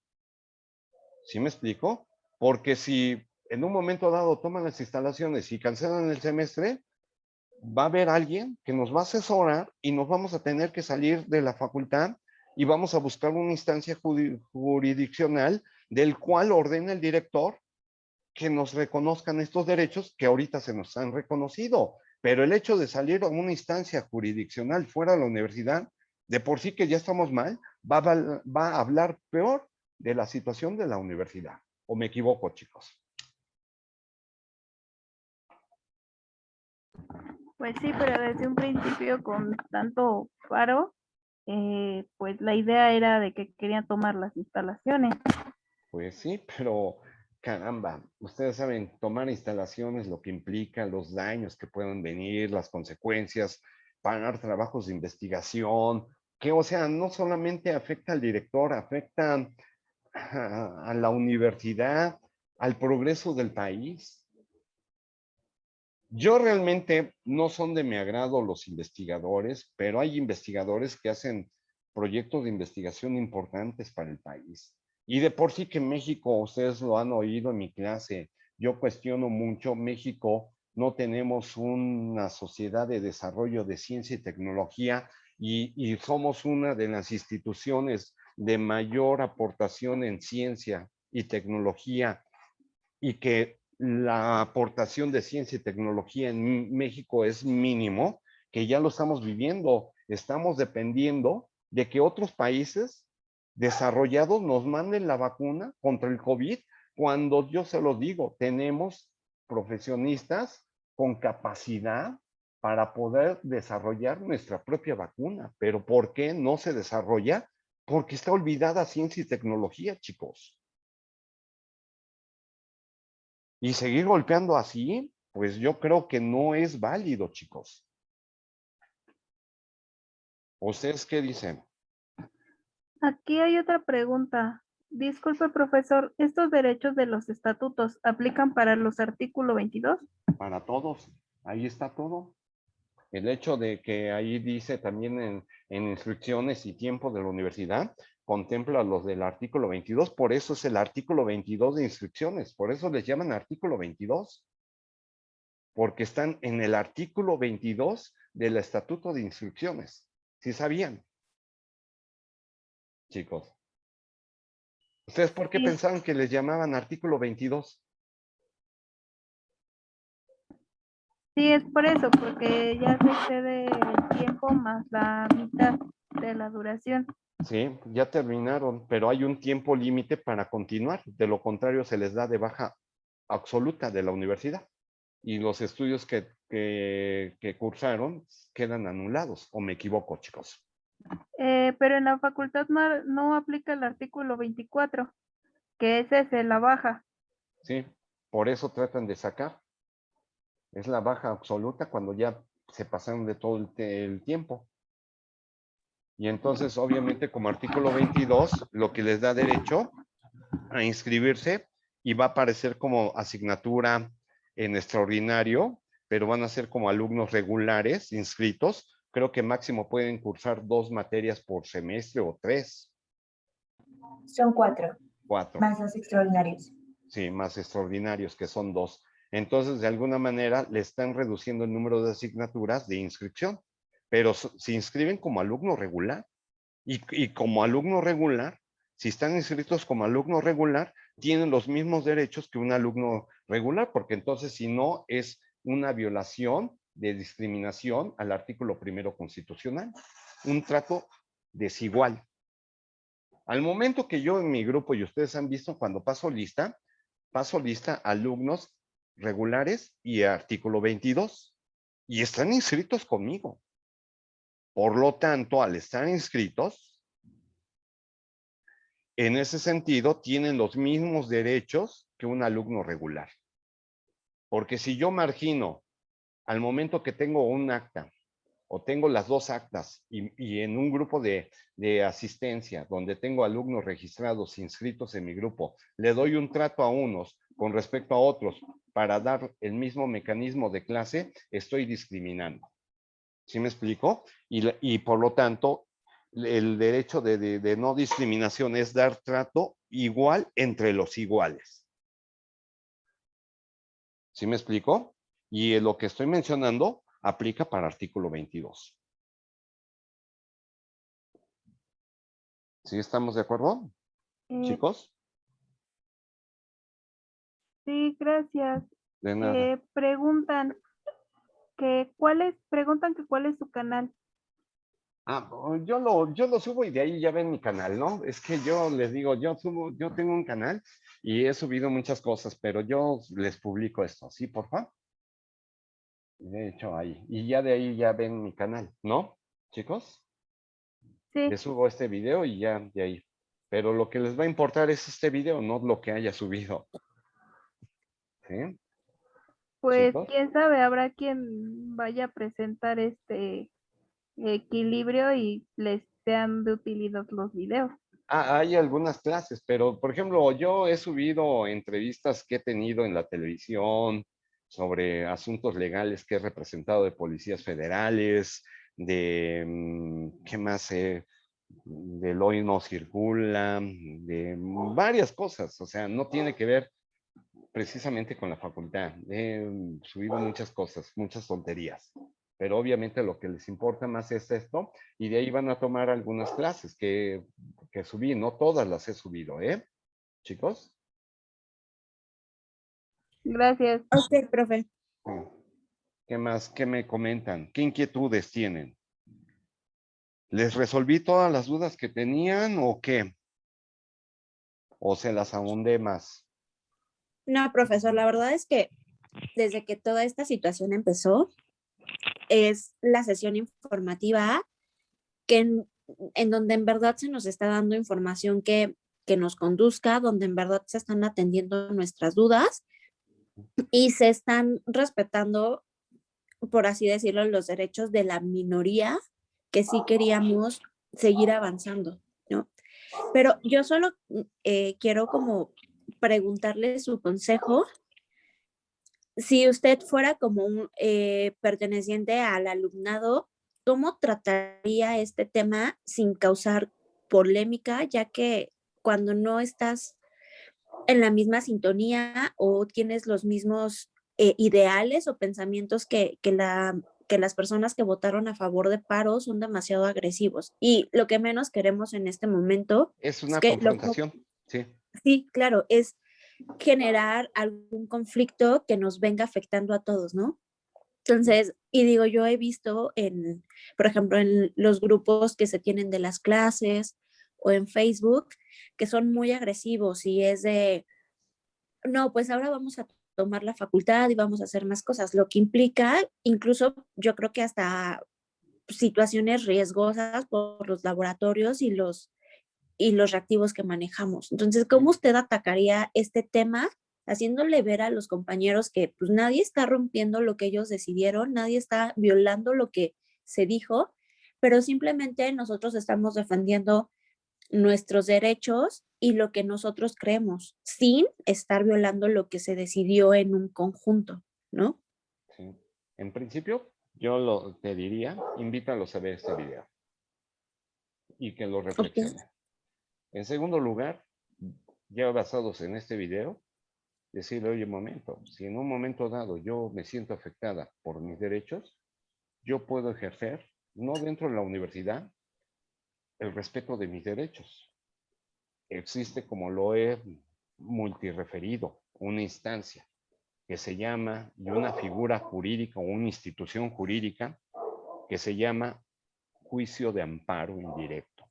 ¿Sí me explico? Porque si en un momento dado toman las instalaciones y cancelan el semestre, va a haber alguien que nos va a asesorar y nos vamos a tener que salir de la facultad y vamos a buscar una instancia jurisdiccional del cual ordena el director que nos reconozcan estos derechos que ahorita se nos han reconocido. Pero el hecho de salir a una instancia jurisdiccional fuera de la universidad, de por sí que ya estamos mal, va a hablar peor de la situación de la universidad. ¿O me equivoco, chicos? Pues sí, pero desde un principio con tanto paro, pues la idea era de que querían tomar las instalaciones. Pues sí, pero caramba, ustedes saben, tomar instalaciones, lo que implica, los daños que pueden venir, las consecuencias, pagar trabajos de investigación, que o sea, no solamente afecta al director, afecta a la universidad, al progreso del país. Yo realmente no son de mi agrado los investigadores, pero hay investigadores que hacen proyectos de investigación importantes para el país. Y de por sí que México, ustedes lo han oído en mi clase, yo cuestiono mucho, México no tenemos una sociedad de desarrollo de ciencia y tecnología y somos una de las instituciones de mayor aportación en ciencia y tecnología y que la aportación de ciencia y tecnología en México es mínimo, que ya lo estamos viviendo. Estamos dependiendo de que otros países desarrollados nos manden la vacuna contra el COVID, cuando yo se lo digo, tenemos profesionistas con capacidad para poder desarrollar nuestra propia vacuna. Pero ¿por qué no se desarrolla? Porque está olvidada ciencia y tecnología, chicos. Y seguir golpeando así, pues yo creo que no es válido, chicos. ¿Ustedes qué dicen? Aquí hay otra pregunta. Disculpe, profesor, ¿estos derechos de los estatutos aplican para los artículos 22? Para todos, ahí está todo. El hecho de que ahí dice también en instrucciones y tiempo de la universidad, contempla los del artículo 22, por eso es el artículo 22 de instrucciones, por eso les llaman artículo 22, porque están en el artículo 22 del Estatuto de Instrucciones. ¿Sí sabían? chicos? ¿Ustedes por qué Sí. pensaban que les llamaban artículo 22? Sí, es por eso, porque ya se excede el tiempo más la mitad de la duración. Sí, ya terminaron, pero hay un tiempo límite para continuar. De lo contrario, se les da de baja absoluta de la universidad. Y los estudios que cursaron quedan anulados. ¿O me equivoco, chicos? Pero en la facultad no aplica el artículo 24, que ese es la baja. Sí, por eso tratan de sacar. Es la baja absoluta cuando ya se pasaron de todo el tiempo. Y entonces, obviamente, como artículo 22, lo que les da derecho a inscribirse y va a aparecer como asignatura en extraordinario, pero van a ser como alumnos regulares inscritos. Creo que máximo pueden cursar 2 materias por semestre o 3. Son 4, 4. más los extraordinarios. Sí, más extraordinarios, que son 2. Entonces, de alguna manera, le están reduciendo el número de asignaturas de inscripción, pero se inscriben como alumno regular. Y como alumno regular, si están inscritos como alumno regular, tienen los mismos derechos que un alumno regular, porque entonces, si no, es una violación de discriminación al artículo 1 constitucional. Un trato desigual. Al momento que yo en mi grupo, y ustedes han visto, cuando paso lista alumnos regulares y artículo 22, y están inscritos conmigo. Por lo tanto, al estar inscritos, en ese sentido, tienen los mismos derechos que un alumno regular. Porque si yo margino al momento que tengo un acta o tengo las 2 actas y en un grupo de asistencia donde tengo alumnos registrados, inscritos en mi grupo, le doy un trato a unos con respecto a otros para dar el mismo mecanismo de clase, estoy discriminando. ¿Sí me explico? Y por lo tanto, el derecho de no discriminación es dar trato igual entre los iguales. ¿Sí me explico? Y lo que estoy mencionando aplica para artículo 22. ¿Sí estamos de acuerdo, chicos? Sí, gracias. De nada. Preguntan que cuál es su canal. Yo lo subo y de ahí ya ven mi canal, ¿no? Es que yo les digo, yo tengo un canal y he subido muchas cosas, pero yo les publico esto, ¿sí, por favor? De hecho, ahí. Y ya de ahí ya ven mi canal, ¿no, chicos? Sí, Les subo este video y ya de ahí. Pero lo que les va a importar es este video, no lo que haya subido. ¿Sí, pues chicos? quién sabe, habrá quien vaya a presentar este equilibrio y les sean de utilidad los videos. Hay algunas clases, pero por ejemplo, yo he subido entrevistas que he tenido en la televisión sobre asuntos legales que he representado de policías federales, de, ¿qué más? Del hoy no circula, de varias cosas, o sea, no tiene que ver precisamente con la facultad. He subido muchas cosas, muchas tonterías, pero obviamente lo que les importa más es esto y de ahí van a tomar algunas clases que subí, no todas las he subido, ¿eh? Chicos. Gracias. Ok, profe. ¿Qué más? ¿Qué me comentan? ¿Qué inquietudes tienen? ¿Les resolví todas las dudas que tenían o qué? ¿O se las ahondé más? No, profesor, la verdad es que desde que toda esta situación empezó, es la sesión informativa que en donde en verdad se nos está dando información que nos conduzca, donde en verdad se están atendiendo nuestras dudas y se están respetando, por así decirlo, los derechos de la minoría que sí queríamos seguir avanzando, ¿no? Pero yo solo quiero como preguntarle su consejo. Si usted fuera como un perteneciente al alumnado, ¿cómo trataría este tema sin causar polémica, ya que cuando no estás en la misma sintonía o tienes los mismos ideales o pensamientos que la que las personas que votaron a favor de paro son demasiado agresivos. Y lo que menos queremos en este momento Es es una que confrontación, sí. sí, claro, es generar algún conflicto que nos venga afectando a todos, ¿no? Entonces, y digo, yo he visto por ejemplo, en los grupos que se tienen de las clases o en Facebook, que son muy agresivos y es de, no, pues ahora vamos a tomar la facultad y vamos a hacer más cosas, lo que implica incluso yo creo que hasta situaciones riesgosas por los laboratorios y los reactivos que manejamos. Entonces, ¿cómo usted atacaría este tema haciéndole ver a los compañeros que pues nadie está rompiendo lo que ellos decidieron, nadie está violando lo que se dijo, pero simplemente nosotros estamos defendiendo nuestros derechos y lo que nosotros creemos, sin estar violando lo que se decidió en un conjunto, ¿no? Sí. En principio, te diría, invítalos a ver este video y que lo Ok. reflexionen. En segundo lugar, ya basados en este video, decirle, oye, un momento, si en un momento dado yo me siento afectada por mis derechos, yo puedo ejercer, no dentro de la universidad, el respeto de mis derechos. Existe, como lo he multireferido, una instancia que se llama, y una figura jurídica o una institución jurídica que se llama juicio de amparo indirecto.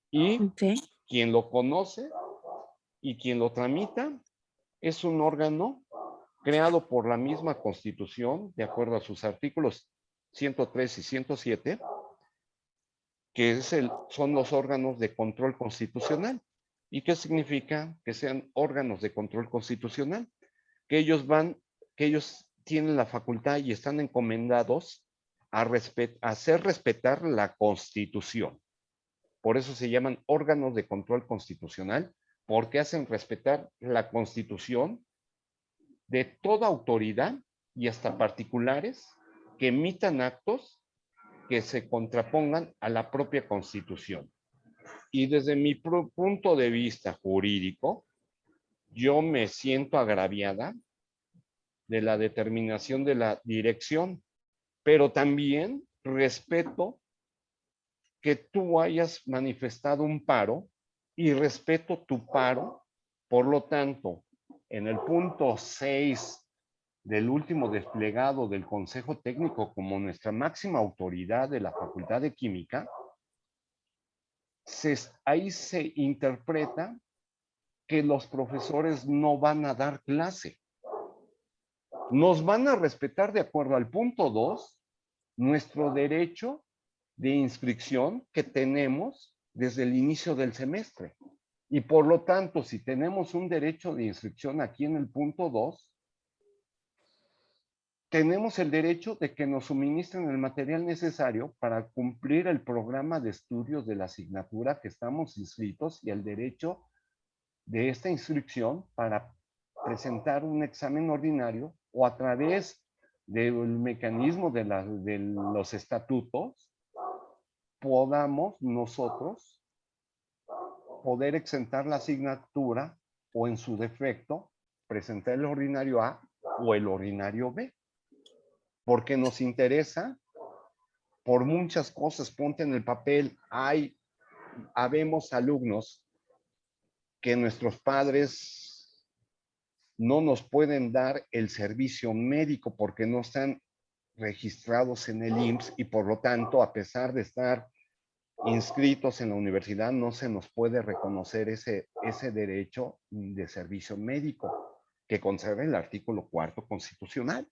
Y Okay. quien lo conoce y quien lo tramita es un órgano creado por la misma Constitución, de acuerdo a sus artículos 103 y 107, que son los órganos de control constitucional. ¿Y qué significa que sean órganos de control constitucional? Que ellos tienen la facultad y están encomendados a hacer respetar la Constitución. Por eso se llaman órganos de control constitucional, porque hacen respetar la Constitución de toda autoridad y hasta particulares que emitan actos que se contrapongan a la propia Constitución. Y desde mi punto de vista jurídico, yo me siento agraviada de la determinación de la dirección, pero también respeto que tú hayas manifestado un paro y respeto tu paro. Por lo tanto, en el punto 6 del último desplegado del Consejo Técnico como nuestra máxima autoridad de la Facultad de Química, ahí se interpreta que los profesores no van a dar clase. Nos van a respetar, de acuerdo al punto 2, nuestro derecho de inscripción que tenemos desde el inicio del semestre. Y por lo tanto, si tenemos un derecho de inscripción aquí en el punto 2, tenemos el derecho de que nos suministren el material necesario para cumplir el programa de estudios de la asignatura que estamos inscritos y el derecho de esta inscripción para presentar un examen ordinario o a través del mecanismo de los estatutos podamos nosotros poder exentar la asignatura o en su defecto presentar el ordinario A o el ordinario B. Porque nos interesa por muchas cosas. Ponte en el papel, habemos alumnos que nuestros padres no nos pueden dar el servicio médico porque no están registrados en el IMSS y por lo tanto, a pesar de estar inscritos en la universidad, no se nos puede reconocer ese derecho de servicio médico que conserva el artículo 4 constitucional.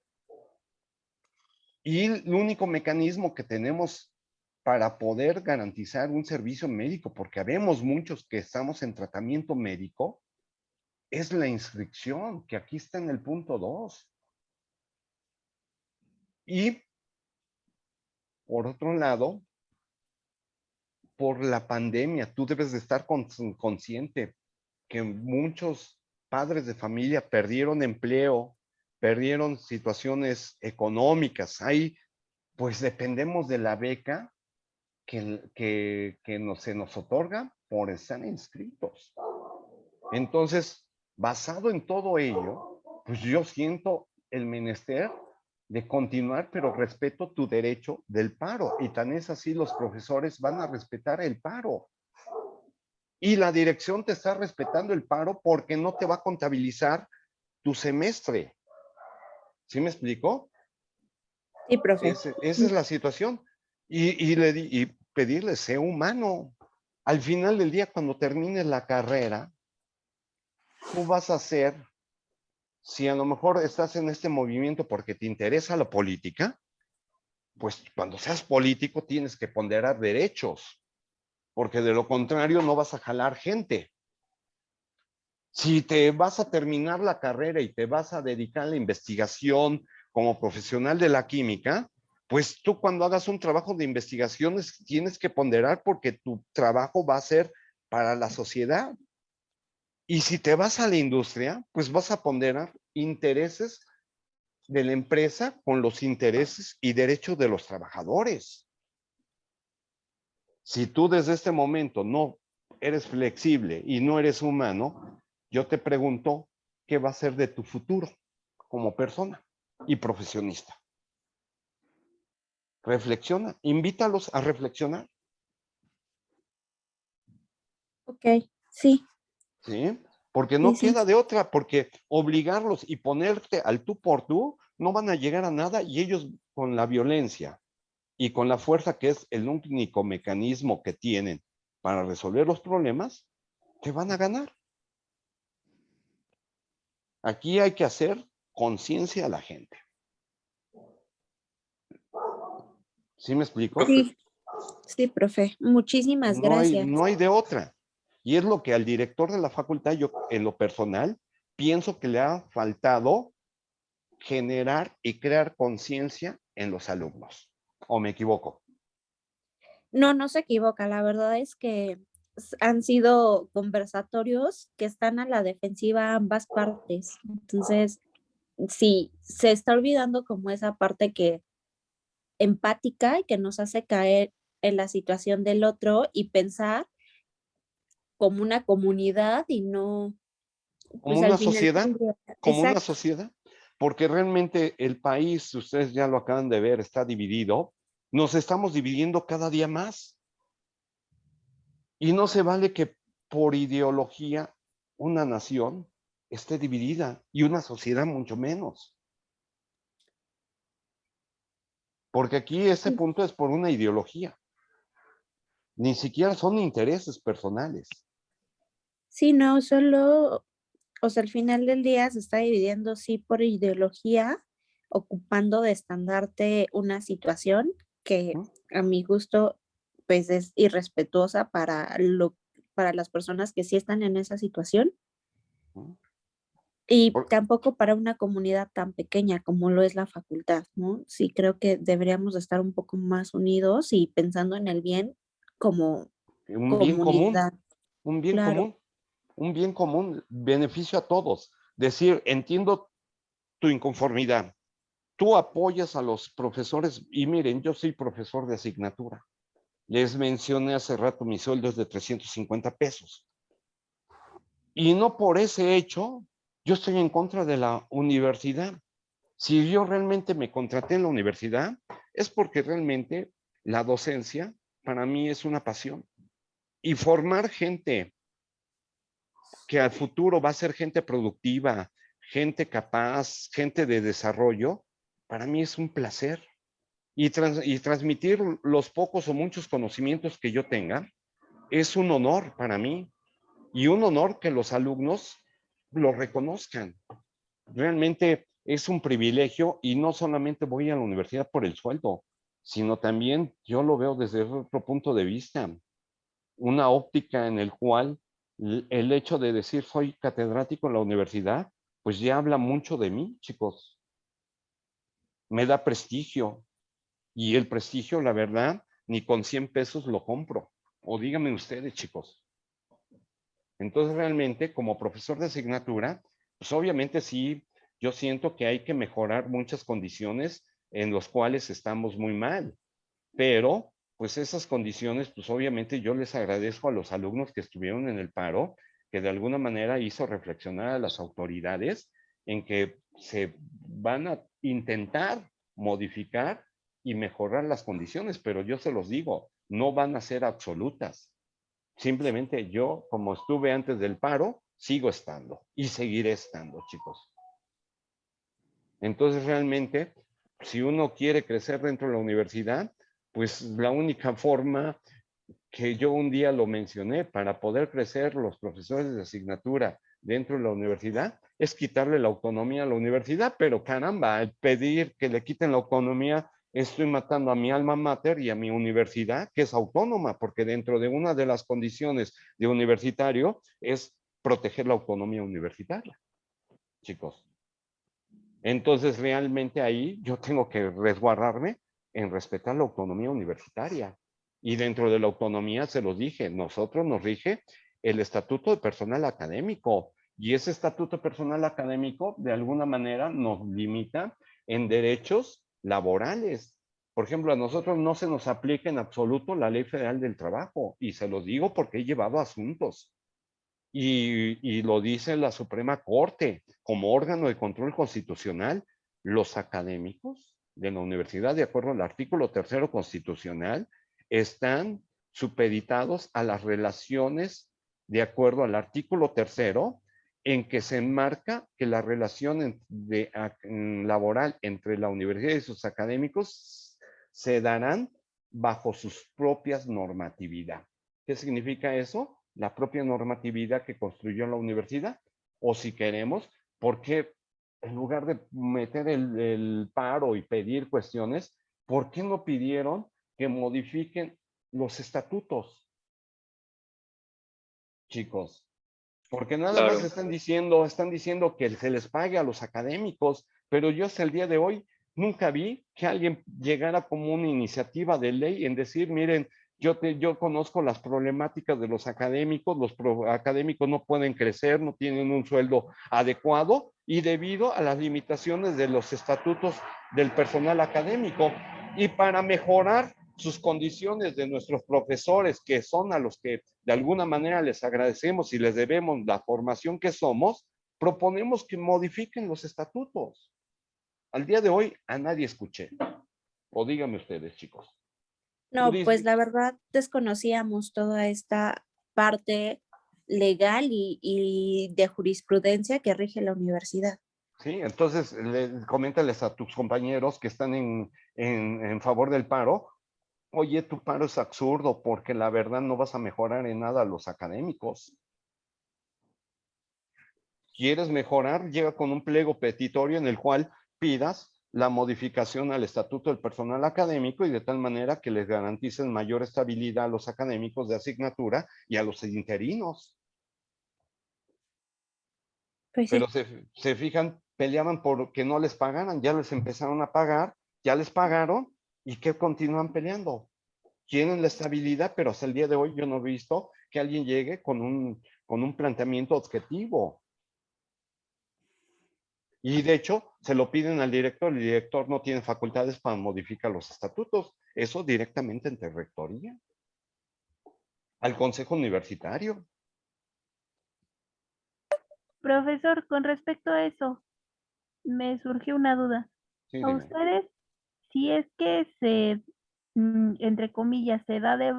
Y el único mecanismo que tenemos para poder garantizar un servicio médico, porque habemos muchos que estamos en tratamiento médico, es la inscripción, que aquí está en el punto 2. Y, por otro lado, por la pandemia, tú debes de estar consciente que muchos padres de familia perdieron empleo, perdieron situaciones económicas. Ahí, pues dependemos de la beca que se nos otorga por estar inscritos. Entonces, basado en todo ello, pues yo siento el menester de continuar, pero respeto tu derecho del paro. Y tan es así, los profesores van a respetar el paro. Y la dirección te está respetando el paro porque no te va a contabilizar tu semestre. ¿Sí me explicó? Sí, profe. Esa es la situación. Y pedirle, sé humano. Al final del día, cuando termines la carrera, tú vas a ser, si a lo mejor estás en este movimiento porque te interesa la política, pues cuando seas político tienes que ponderar derechos, porque de lo contrario no vas a jalar gente. Si te vas a terminar la carrera y te vas a dedicar a la investigación como profesional de la química, pues tú cuando hagas un trabajo de investigación tienes que ponderar porque tu trabajo va a ser para la sociedad. Y si te vas a la industria, pues vas a ponderar intereses de la empresa con los intereses y derechos de los trabajadores. Si tú desde este momento no eres flexible y no eres humano, yo te pregunto, ¿qué va a ser de tu futuro como persona y profesionista? Reflexiona, invítalos a reflexionar, Ok, sí, ¿sí? Porque sí, no sí. queda de otra, porque obligarlos y ponerte al tú por tú no van a llegar a nada y ellos con la violencia y con la fuerza que es el único mecanismo que tienen para resolver los problemas, te van a ganar. Aquí hay que hacer conciencia a la gente. ¿Sí me explico? Sí, sí, profe. Muchísimas gracias. No hay de otra. Y es lo que al director de la facultad, yo en lo personal, pienso que le ha faltado generar y crear conciencia en los alumnos. ¿O me equivoco? No, no se equivoca. La verdad es que han sido conversatorios que están a la defensiva ambas partes. Entonces, sí, se está olvidando como esa parte que empática y que nos hace caer en la situación del otro y pensar como una comunidad y no, Como pues al una final sociedad, del día. como una Exacto. sociedad, porque realmente el país, ustedes ya lo acaban de ver, está dividido. Nos estamos dividiendo cada día más. Y no se vale que por ideología una nación esté dividida y una sociedad mucho menos. Porque aquí ese punto es por una ideología. Ni siquiera son intereses personales. Sí, no, solo, o sea, al final del día se está dividiendo, sí, por ideología, ocupando de estandarte una situación que ¿Mm? a mi gusto, pues es irrespetuosa para las personas que sí están en esa situación ¿Mm? y Por- tampoco para una comunidad tan pequeña como lo es la facultad, ¿no? Sí, creo que deberíamos de estar un poco más unidos y pensando en el bien como un bien común, comunidad, un bien claro. común, un bien común, beneficio a todos. Decir, entiendo tu inconformidad. Tú apoyas a los profesores y miren, yo soy profesor de asignatura. Les mencioné hace rato mi sueldo es de 350 pesos. Y no por ese hecho, yo estoy en contra de la universidad. Si yo realmente me contraté en la universidad, es porque realmente la docencia para mí es una pasión. Y formar gente que al futuro va a ser gente productiva, gente capaz, gente de desarrollo, para mí es un placer. Y transmitir los pocos o muchos conocimientos que yo tenga es un honor para mí y un honor que los alumnos lo reconozcan. Realmente es un privilegio y no solamente voy a la universidad por el sueldo, sino también yo lo veo desde otro punto de vista, una óptica en el cual el hecho de decir soy catedrático en la universidad, pues ya habla mucho de mí, chicos. Me da prestigio y el prestigio, la verdad, ni con 100 pesos lo compro. O díganme ustedes, chicos. Entonces, realmente, como profesor de asignatura, pues obviamente sí, yo siento que hay que mejorar muchas condiciones en las cuales estamos muy mal, pero pues esas condiciones, pues obviamente yo les agradezco a los alumnos que estuvieron en el paro, que de alguna manera hizo reflexionar a las autoridades en que se van a intentar modificar y mejorar las condiciones, pero yo se los digo, no van a ser absolutas. Simplemente yo, como estuve antes del paro, sigo estando y seguiré estando, chicos. Entonces, realmente, si uno quiere crecer dentro de la universidad, pues la única forma que yo un día lo mencioné, para poder crecer los profesores de asignatura dentro de la universidad, es quitarle la autonomía a la universidad, pero caramba, al pedir que le quiten la autonomía, estoy matando a mi alma mater y a mi universidad, que es autónoma, porque dentro de una de las condiciones de universitario es proteger la autonomía universitaria, chicos. Entonces, realmente ahí yo tengo que resguardarme en respetar la autonomía universitaria. Y dentro de la autonomía, se los dije, nosotros nos rige el estatuto de personal académico. Y ese estatuto de personal académico, de alguna manera, nos limita en derechos laborales. Por ejemplo, a nosotros no se nos aplica en absoluto la Ley Federal del Trabajo. Y se los digo porque he llevado asuntos. Y lo dice la Suprema Corte como órgano de control constitucional. Los académicos de la universidad, de acuerdo al artículo 3 constitucional, están supeditados a las relaciones de acuerdo al artículo 3, en que se enmarca que la relación laboral entre la universidad y sus académicos se darán bajo sus propias normatividad. ¿Qué significa eso? La propia normatividad que construyó la universidad. O si queremos, ¿por qué en lugar de meter el paro y pedir cuestiones, por qué no pidieron que modifiquen los estatutos, chicos? Porque nada más están diciendo que se les pague a los académicos, pero yo hasta el día de hoy nunca vi que alguien llegara como una iniciativa de ley en decir, miren, yo conozco las problemáticas de los académicos, académicos no pueden crecer, no tienen un sueldo adecuado y debido a las limitaciones de los estatutos del personal académico. Y para mejorar sus condiciones de nuestros profesores, que son a los que de alguna manera les agradecemos y les debemos la formación que somos, proponemos que modifiquen los estatutos. Al día de hoy a nadie escuché. O díganme ustedes, chicos. No, pues la verdad desconocíamos toda esta parte legal y de jurisprudencia que rige la universidad. Sí, entonces coméntales a tus compañeros que están en favor del paro, oye, tu paro es absurdo porque la verdad no vas a mejorar en nada a los académicos. ¿Quieres mejorar? Llega con un pliego petitorio en el cual pidas la modificación al estatuto del personal académico y de tal manera que les garanticen mayor estabilidad a los académicos de asignatura y a los interinos. Pues Pero sí. se fijan, peleaban por que no les pagaran, ya les empezaron a pagar, ya les pagaron y que continúan peleando. Quieren la estabilidad, pero hasta el día de hoy yo no he visto que alguien llegue con un planteamiento objetivo. Y de hecho, se lo piden al director, el director no tiene facultades para modificar los estatutos, eso directamente entre rectoría, al consejo universitario. Profesor, con respecto a eso, me surgió una duda. Sí, ¿A dime. ustedes, si es que entre comillas, se da de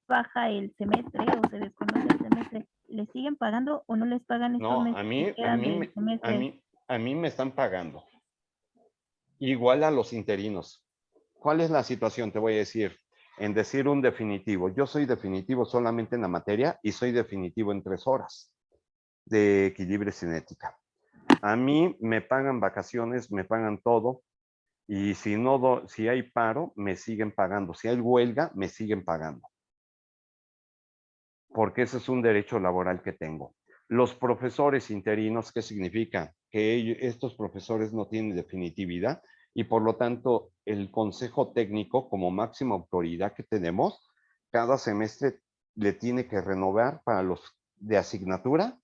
baja el semestre o se desconoce el semestre, ¿les siguen pagando o no les pagan estos No, meses que quedan del semestre? a mí me están pagando. Igual a los interinos. ¿Cuál es la situación? Te voy a decir, en decir un definitivo. Yo soy definitivo solamente en la materia y soy definitivo en 3 horas de equilibrio cinética. A mí me pagan vacaciones, me pagan todo, y si hay paro, me siguen pagando. Si hay huelga, me siguen pagando. Porque ese es un derecho laboral que tengo. Los profesores interinos, ¿qué significa? Que estos profesores no tienen definitividad y por lo tanto el consejo técnico como máxima autoridad que tenemos, cada semestre le tiene que renovar para los de asignatura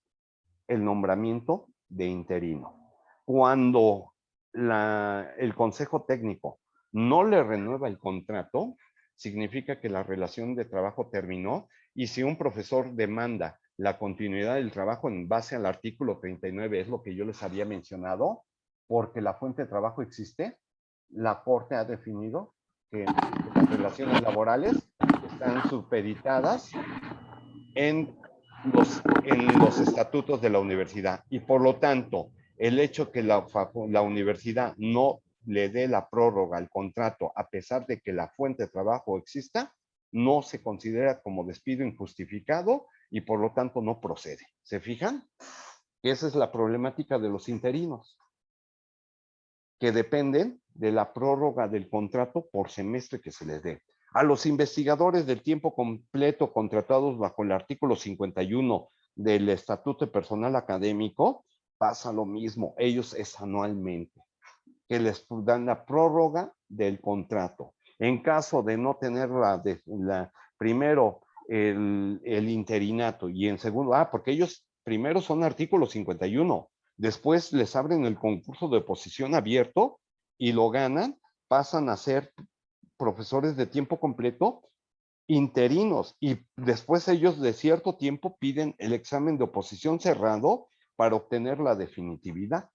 el nombramiento de interino. Cuando el consejo técnico no le renueva el contrato, significa que la relación de trabajo terminó y si un profesor demanda la continuidad del trabajo en base al artículo 39, es lo que yo les había mencionado, porque la fuente de trabajo existe, la Corte ha definido que las relaciones laborales están supeditadas en los estatutos de la universidad y por lo tanto el hecho que la universidad no le dé la prórroga al contrato a pesar de que la fuente de trabajo exista, no se considera como despido injustificado y por lo tanto no procede. ¿Se fijan? Esa es la problemática de los interinos, que dependen de la prórroga del contrato por semestre que se les dé. A los investigadores del tiempo completo contratados bajo el artículo 51 del Estatuto de Personal Académico, pasa lo mismo. Ellos es anualmente, que les dan la prórroga del contrato. En caso de no tener primero el interinato y en segundo, porque ellos primero son artículo 51, después les abren el concurso de posición abierto y lo ganan, pasan a ser profesores de tiempo completo interinos y después ellos de cierto tiempo piden el examen de oposición cerrado para obtener la definitividad.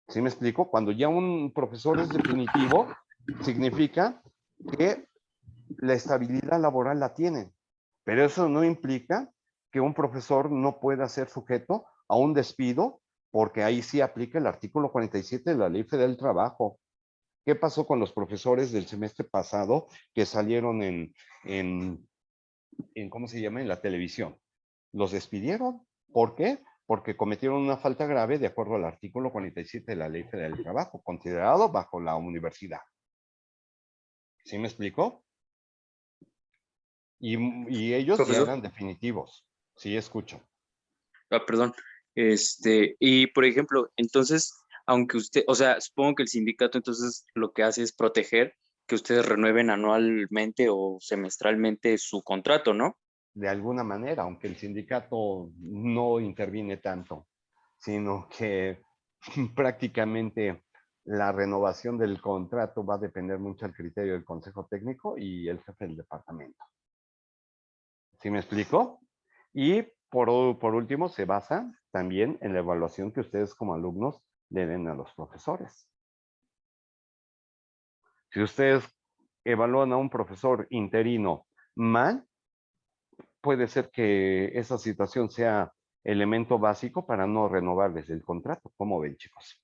¿Sí me explico? Cuando ya un profesor es definitivo, significa que la estabilidad laboral la tienen, pero eso no implica que un profesor no pueda ser sujeto a un despido, porque ahí sí aplica el artículo 47 de la Ley Federal del Trabajo. ¿Qué pasó con los profesores del semestre pasado que salieron en ¿cómo se llama? En la televisión? Los despidieron. ¿Por qué? Porque cometieron una falta grave de acuerdo al artículo 47 de la Ley Federal del Trabajo, considerado bajo la universidad. ¿Sí me explico? Y ellos ya Profesor. eran definitivos. Sí, escucho. Perdón. Y por ejemplo, entonces, aunque usted, o sea, supongo que el sindicato entonces lo que hace es proteger que ustedes renueven anualmente o semestralmente su contrato, ¿no? De alguna manera, aunque el sindicato no interviene tanto, sino que prácticamente la renovación del contrato va a depender mucho del criterio del Consejo Técnico y el jefe del departamento. ¿Sí me explico? Y por último, se basa también en la evaluación que ustedes como alumnos le den a los profesores. Si ustedes evalúan a un profesor interino mal, puede ser que esa situación sea elemento básico para no renovarles el contrato. ¿Cómo ven, chicos?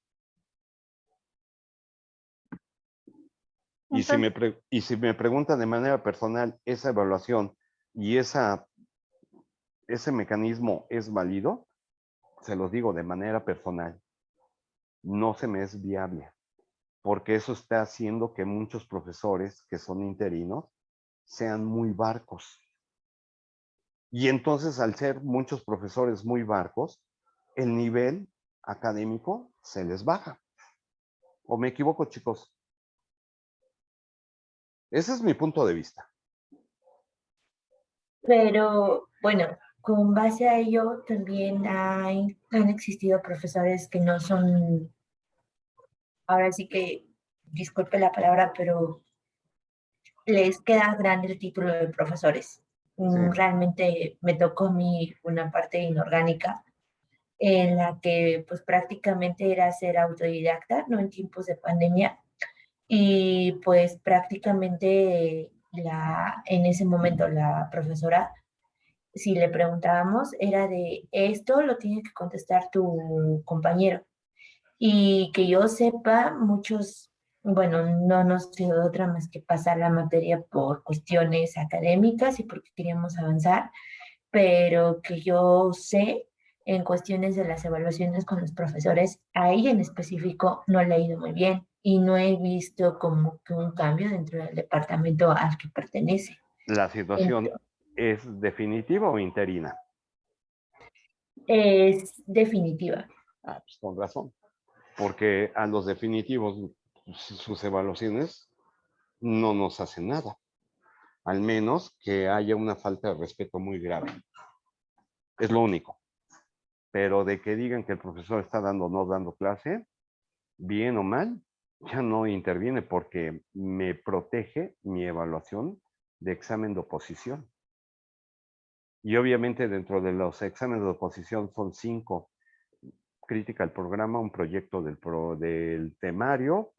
Y si me preguntan de manera personal, ¿esa evaluación y ese mecanismo es válido? Se los digo de manera personal. No se me es viable, porque eso está haciendo que muchos profesores que son interinos sean muy barcos. Y entonces, al ser muchos profesores muy barcos, el nivel académico se les baja. ¿O me equivoco, chicos? Ese es mi punto de vista. Pero bueno, con base a ello también han existido profesores que no son, ahora sí que, disculpe la palabra, pero les queda grande el título de profesores. Sí. Realmente me tocó a mí una parte inorgánica en la que pues prácticamente era ser autodidacta, ¿no? En tiempos de pandemia. Y pues prácticamente en ese momento la profesora, si le preguntábamos, era de esto lo tiene que contestar tu compañero. Y que yo sepa, muchos, bueno, no nos quedó otra más que pasar la materia por cuestiones académicas y porque queríamos avanzar, pero que yo sé, en cuestiones de las evaluaciones con los profesores, a ella en específico no le ha ido muy bien y no he visto como que un cambio dentro del departamento al que pertenece. ¿La situación es definitiva o interina? Es definitiva. Pues con razón. Porque a los definitivos sus evaluaciones no nos hacen nada. Al menos que haya una falta de respeto muy grave. Es lo único. Pero de que digan que el profesor está dando o no dando clase, bien o mal, ya no interviene porque me protege mi evaluación de examen de oposición. Y obviamente dentro de los exámenes de oposición son 5. Crítica al programa, un proyecto del temario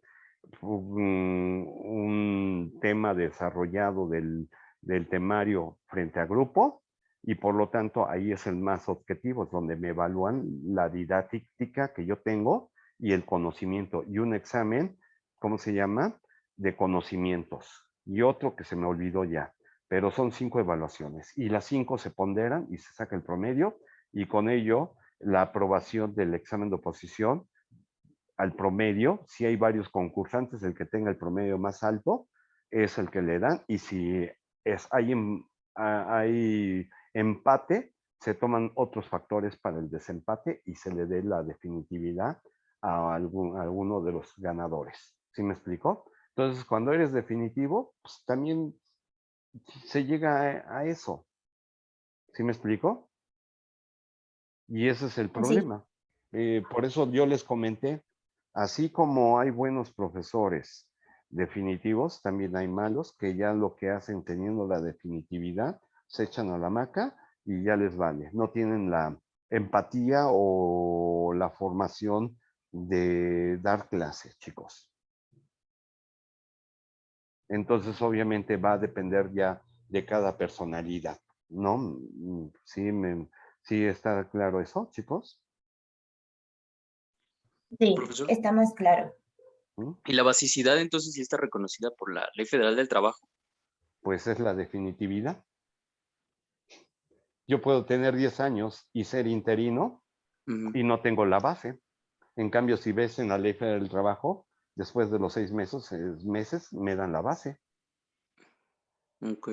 un tema desarrollado del temario frente a grupo y por lo tanto ahí es el más objetivo, es donde me evalúan la didáctica que yo tengo y el conocimiento y un examen, ¿cómo se llama? De conocimientos y otro que se me olvidó ya, pero son 5 evaluaciones y las 5 se ponderan y se saca el promedio y con ello la aprobación del examen de oposición al promedio. Si hay varios concursantes, el que tenga el promedio más alto es el que le dan y si hay empate, se toman otros factores para el desempate y se le dé la definitividad a alguno de los ganadores. ¿Sí me explico? Entonces, cuando eres definitivo, pues también se llega a eso. ¿Sí me explico? Y ese es el Sí, problema. Por eso yo les comenté, así como hay buenos profesores definitivos, también hay malos que ya lo que hacen teniendo la definitividad, se echan a la hamaca y ya les vale. No tienen la empatía o la formación de dar clases, chicos. Entonces, obviamente va a depender ya de cada personalidad, ¿no? ¿Sí está claro eso, chicos? Sí, Profesor. está más claro. ¿Mm? Y la basicidad entonces sí está reconocida por la Ley Federal del Trabajo. Pues es la definitividad. Yo puedo tener 10 años y ser interino Ujú. y no tengo la base. En cambio, si ves en la Ley Federal del Trabajo, después de los 6 meses me dan la base. Ok.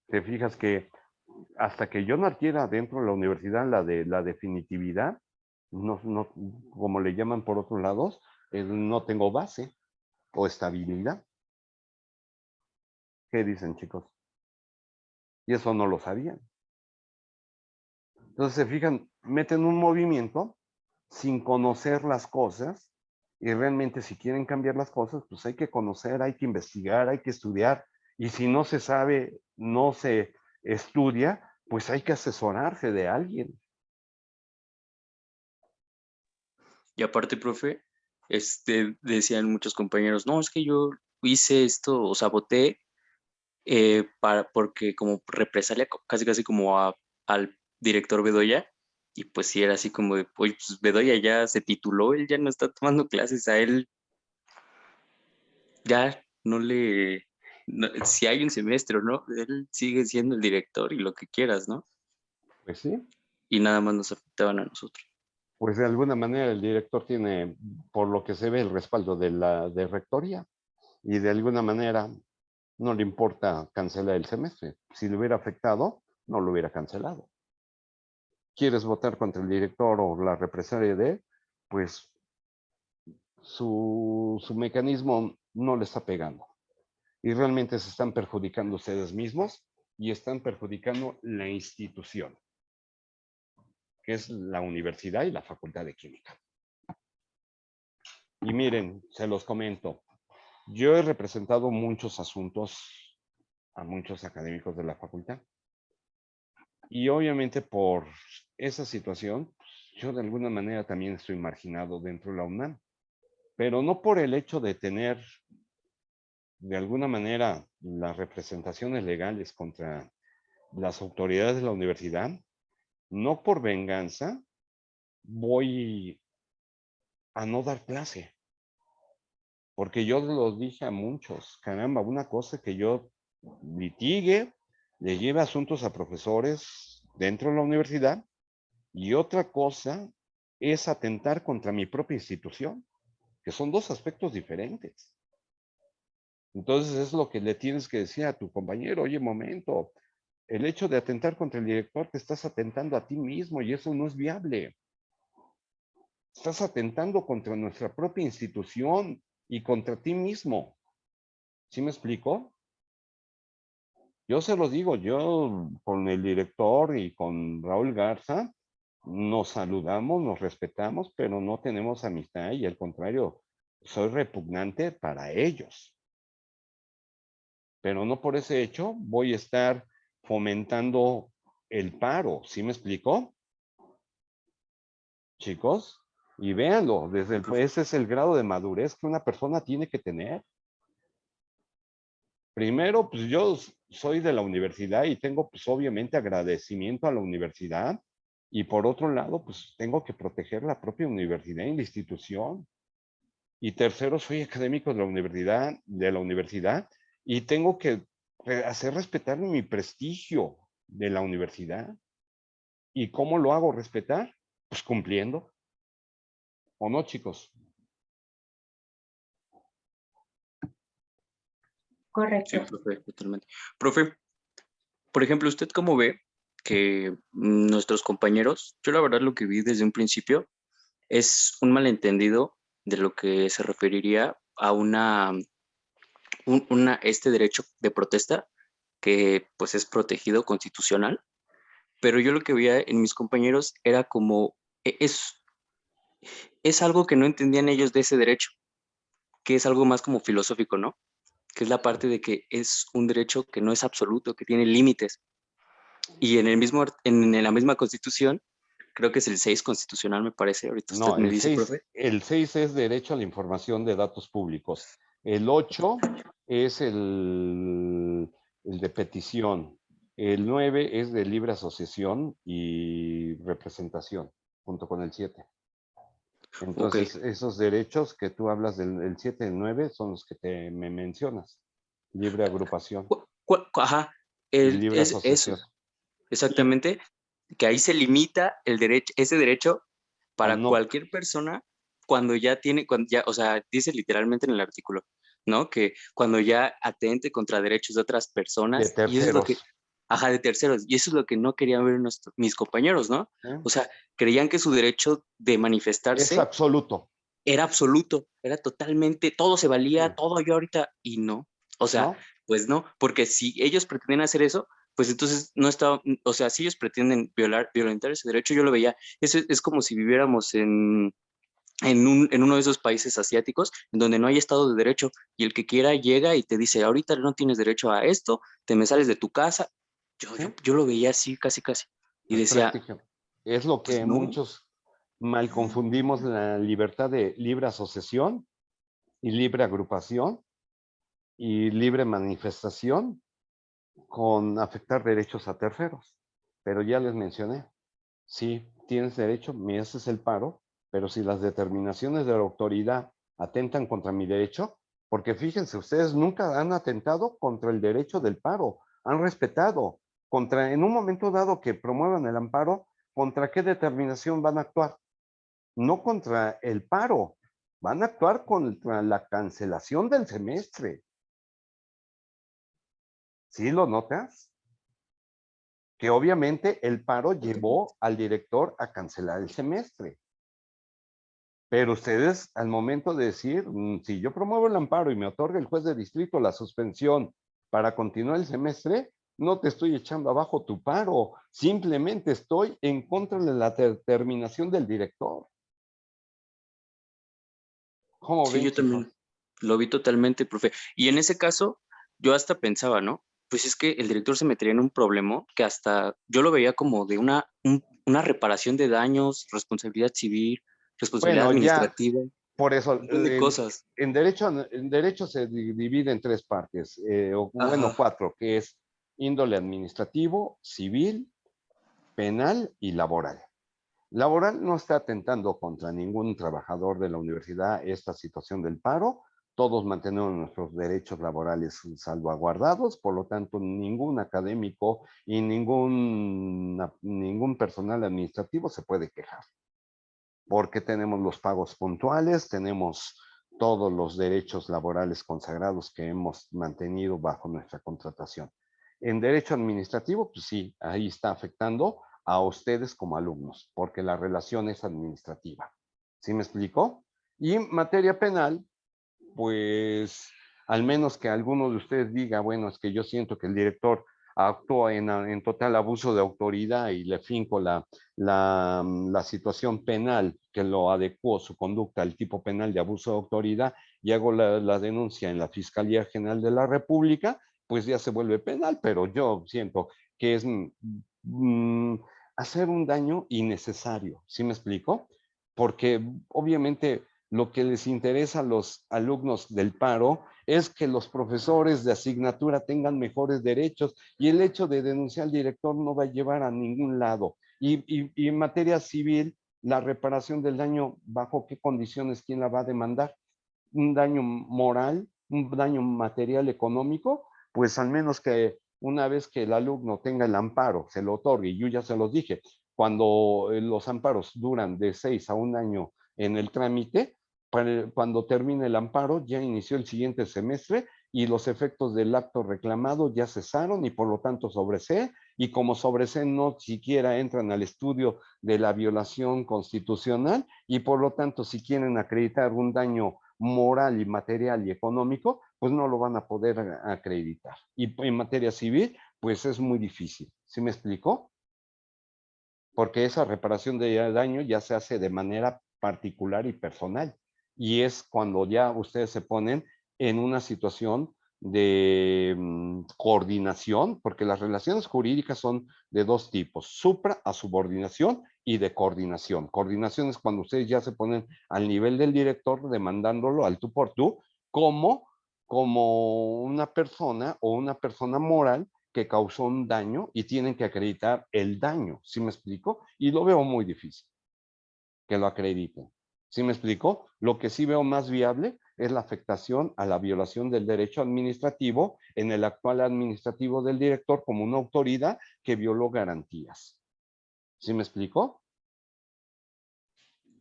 Te fijas que hasta que yo no adquiera dentro de la universidad la definitividad, no, como le llaman por otros lados, no tengo base o estabilidad. ¿Qué dicen, chicos? Y eso no lo sabían. Entonces, se fijan, meten un movimiento sin conocer las cosas y realmente si quieren cambiar las cosas, pues hay que conocer, hay que investigar, hay que estudiar y si no se sabe, no se estudia, pues hay que asesorarse de alguien. Y aparte, profe, decían muchos compañeros, no, es que yo hice esto, o sea, voté porque como represalia, casi casi como al director Bedoya, y pues sí era así como de, oye, pues Bedoya ya se tituló, él ya no está tomando clases, a él ya no le, si hay un semestre o no, él sigue siendo el director y lo que quieras, ¿no? Pues sí, Y nada más nos afectaban a nosotros. pues de alguna manera el director tiene, por lo que se ve, el respaldo de rectoría y de alguna manera no le importa cancelar el semestre. Si le hubiera afectado, no lo hubiera cancelado. ¿Quieres votar contra el director o la represalia de él? Pues su mecanismo no le está pegando. Y realmente se están perjudicando ustedes mismos y están perjudicando la institución, que es la universidad y la Facultad de Química. Y miren, se los comento, yo he representado muchos asuntos a muchos académicos de la facultad. Y obviamente por esa situación, yo de alguna manera también estoy marginado dentro de la UNAM, pero no por el hecho de tener de alguna manera las representaciones legales contra las autoridades de la universidad, no por venganza voy a no dar clase, porque yo los dije a muchos, caramba, una cosa que yo litigue, le lleve asuntos a profesores dentro de la universidad y otra cosa es atentar contra mi propia institución, que son dos aspectos diferentes. Entonces es lo que le tienes que decir a tu compañero, oye, momento, el hecho de atentar contra el director, te estás atentando a ti mismo y eso no es viable. Estás atentando contra nuestra propia institución y contra ti mismo. ¿Sí me explico? Yo se los digo, yo con el director y con Raúl Garza nos saludamos, nos respetamos, pero no tenemos amistad y al contrario, soy repugnante para ellos. Pero no por ese hecho voy a estar fomentando el paro. ¿Sí me explico? Chicos, Y véanlo, ese es el grado de madurez que una persona tiene que tener. Primero, pues yo soy de la universidad y tengo pues obviamente agradecimiento a la universidad. Y por otro lado, pues tengo que proteger la propia universidad y la institución. Y tercero, soy académico de la universidad y tengo que hacer respetar mi prestigio de la universidad. ¿Y cómo lo hago respetar? Pues cumpliendo. ¿O no, chicos? Sí, Correcto. profe, totalmente. Profe, por ejemplo, ¿usted cómo ve que nuestros compañeros, yo la verdad lo que vi desde un principio es un malentendido de lo que se referiría a este derecho de protesta que pues es protegido constitucional, pero yo lo que veía en mis compañeros era como, es algo que no entendían ellos de ese derecho, que es algo más como filosófico, ¿no? Que es la parte de que es un derecho que no es absoluto, que tiene límites. Y en en la misma constitución, creo que es el 6 constitucional, me parece, ahorita usted No, me dice, profe. el 6 es derecho a la información de datos públicos. El 8 es el de petición. El 9 es de libre asociación y representación, junto con el 7. Ok. Entonces, esos derechos que tú hablas del 7 y el 9 son los que me mencionas. Libre agrupación Ajá, y libre es eso, asociación. Y exactamente, que ahí se limita el derecho, ese derecho a para no cualquier persona cuando ya, o sea, dice literalmente en el artículo, ¿no? Que cuando ya atente contra derechos de otras de personas, y eso es lo que, terceros. ajá, de terceros, y eso es lo que no querían ver mis compañeros, ¿no? ¿Eh? O sea, creían que su derecho de Es manifestarse absoluto, era absoluto, era totalmente, todo se valía, sí, todo yo ahorita, y no. O sea, ¿no? pues no, porque si ellos pretenden hacer eso, pues entonces no está, o sea, si ellos pretenden violentar ese derecho, yo lo veía, eso es como si viviéramos en uno de esos países asiáticos en donde no hay Estado de Derecho y el que quiera llega y te dice, ahorita no tienes derecho a esto, te me sales de tu casa. ¿Sí? Yo lo veía así, casi, casi. Y Pues decía, prácticamente. Es lo pues que no. muchos mal confundimos la libertad de libre asociación y libre agrupación y libre manifestación con afectar derechos a terceros. Pero ya les mencioné, sí, tienes derecho, me haces el paro, pero si las determinaciones de la autoridad atentan contra mi derecho, porque fíjense, ustedes nunca han atentado contra el derecho del paro, han respetado, contra, en un momento dado que promuevan el amparo, ¿contra qué determinación van a actuar? No contra el paro, van a actuar contra la cancelación del semestre. ¿Sí lo notas? Que obviamente el paro llevó al director a cancelar el semestre. Pero ustedes, al momento de decir, si yo promuevo el amparo y me otorga el juez de distrito la suspensión para continuar el semestre, no te estoy echando abajo tu paro, simplemente estoy en contra de la determinación del director. ¿Cómo Sí, ven, yo chicos? también lo vi totalmente, profe. Y en ese caso, yo hasta pensaba, ¿no? Pues es que el director se metería en un problema que hasta yo lo veía como de una reparación de daños, responsabilidad civil, responsabilidad Bueno, ya administrativa, un por eso, montón de cosas. en derecho se divide en tres partes, o bueno, Ajá. cuatro, que es índole administrativo, civil, penal y laboral. Laboral no está atentando contra ningún trabajador de la universidad esta situación del paro. Todos mantenemos nuestros derechos laborales salvaguardados, por lo tanto, ningún académico y ningún personal administrativo se puede quejar, porque tenemos los pagos puntuales, tenemos todos los derechos laborales consagrados que hemos mantenido bajo nuestra contratación. En derecho administrativo, pues sí, ahí está afectando a ustedes como alumnos, porque la relación es administrativa. ¿Sí me explico? Y en materia penal, pues al menos que alguno de ustedes diga, bueno, es que yo siento que el director actúa en total abuso de autoridad y le finco la situación penal que lo adecuó su conducta al tipo penal de abuso de autoridad y hago la denuncia en la Fiscalía General de la República, pues ya se vuelve penal, pero yo siento que es hacer un daño innecesario. ¿Sí me explico? porque obviamente lo que les interesa a los alumnos del paro es que los profesores de asignatura tengan mejores derechos, y el hecho de denunciar al director no va a llevar a ningún lado. Y en materia civil, la reparación del daño, ¿bajo qué condiciones quién la va a demandar? ¿Un daño moral, un daño material económico? Pues al menos que una vez que el alumno tenga el amparo, se lo otorgue. Y yo ya se los dije, cuando los amparos duran de 6 a 1 año en el trámite, cuando termine el amparo ya inició el siguiente semestre y los efectos del acto reclamado ya cesaron, y por lo tanto sobresee, y como sobresee no siquiera entran al estudio de la violación constitucional, y por lo tanto si quieren acreditar un daño moral y material y económico, pues no lo van a poder acreditar. Y en materia civil, pues es muy difícil. ¿Sí me explicó? Porque esa reparación de daño ya se hace de manera particular y personal. Y es cuando ya ustedes se ponen en una situación de coordinación, porque las relaciones jurídicas son de dos tipos: supra a subordinación y de coordinación. Coordinación es cuando ustedes ya se ponen al nivel del director demandándolo al tú por tú, como una persona o una persona moral que causó un daño, y tienen que acreditar el daño. ¿Sí me explico? Y lo veo muy difícil que lo acrediten. ¿Sí me explico? Lo que sí veo más viable es la afectación a la violación del derecho administrativo en el actual administrativo del director como una autoridad que violó garantías. ¿Sí me explico?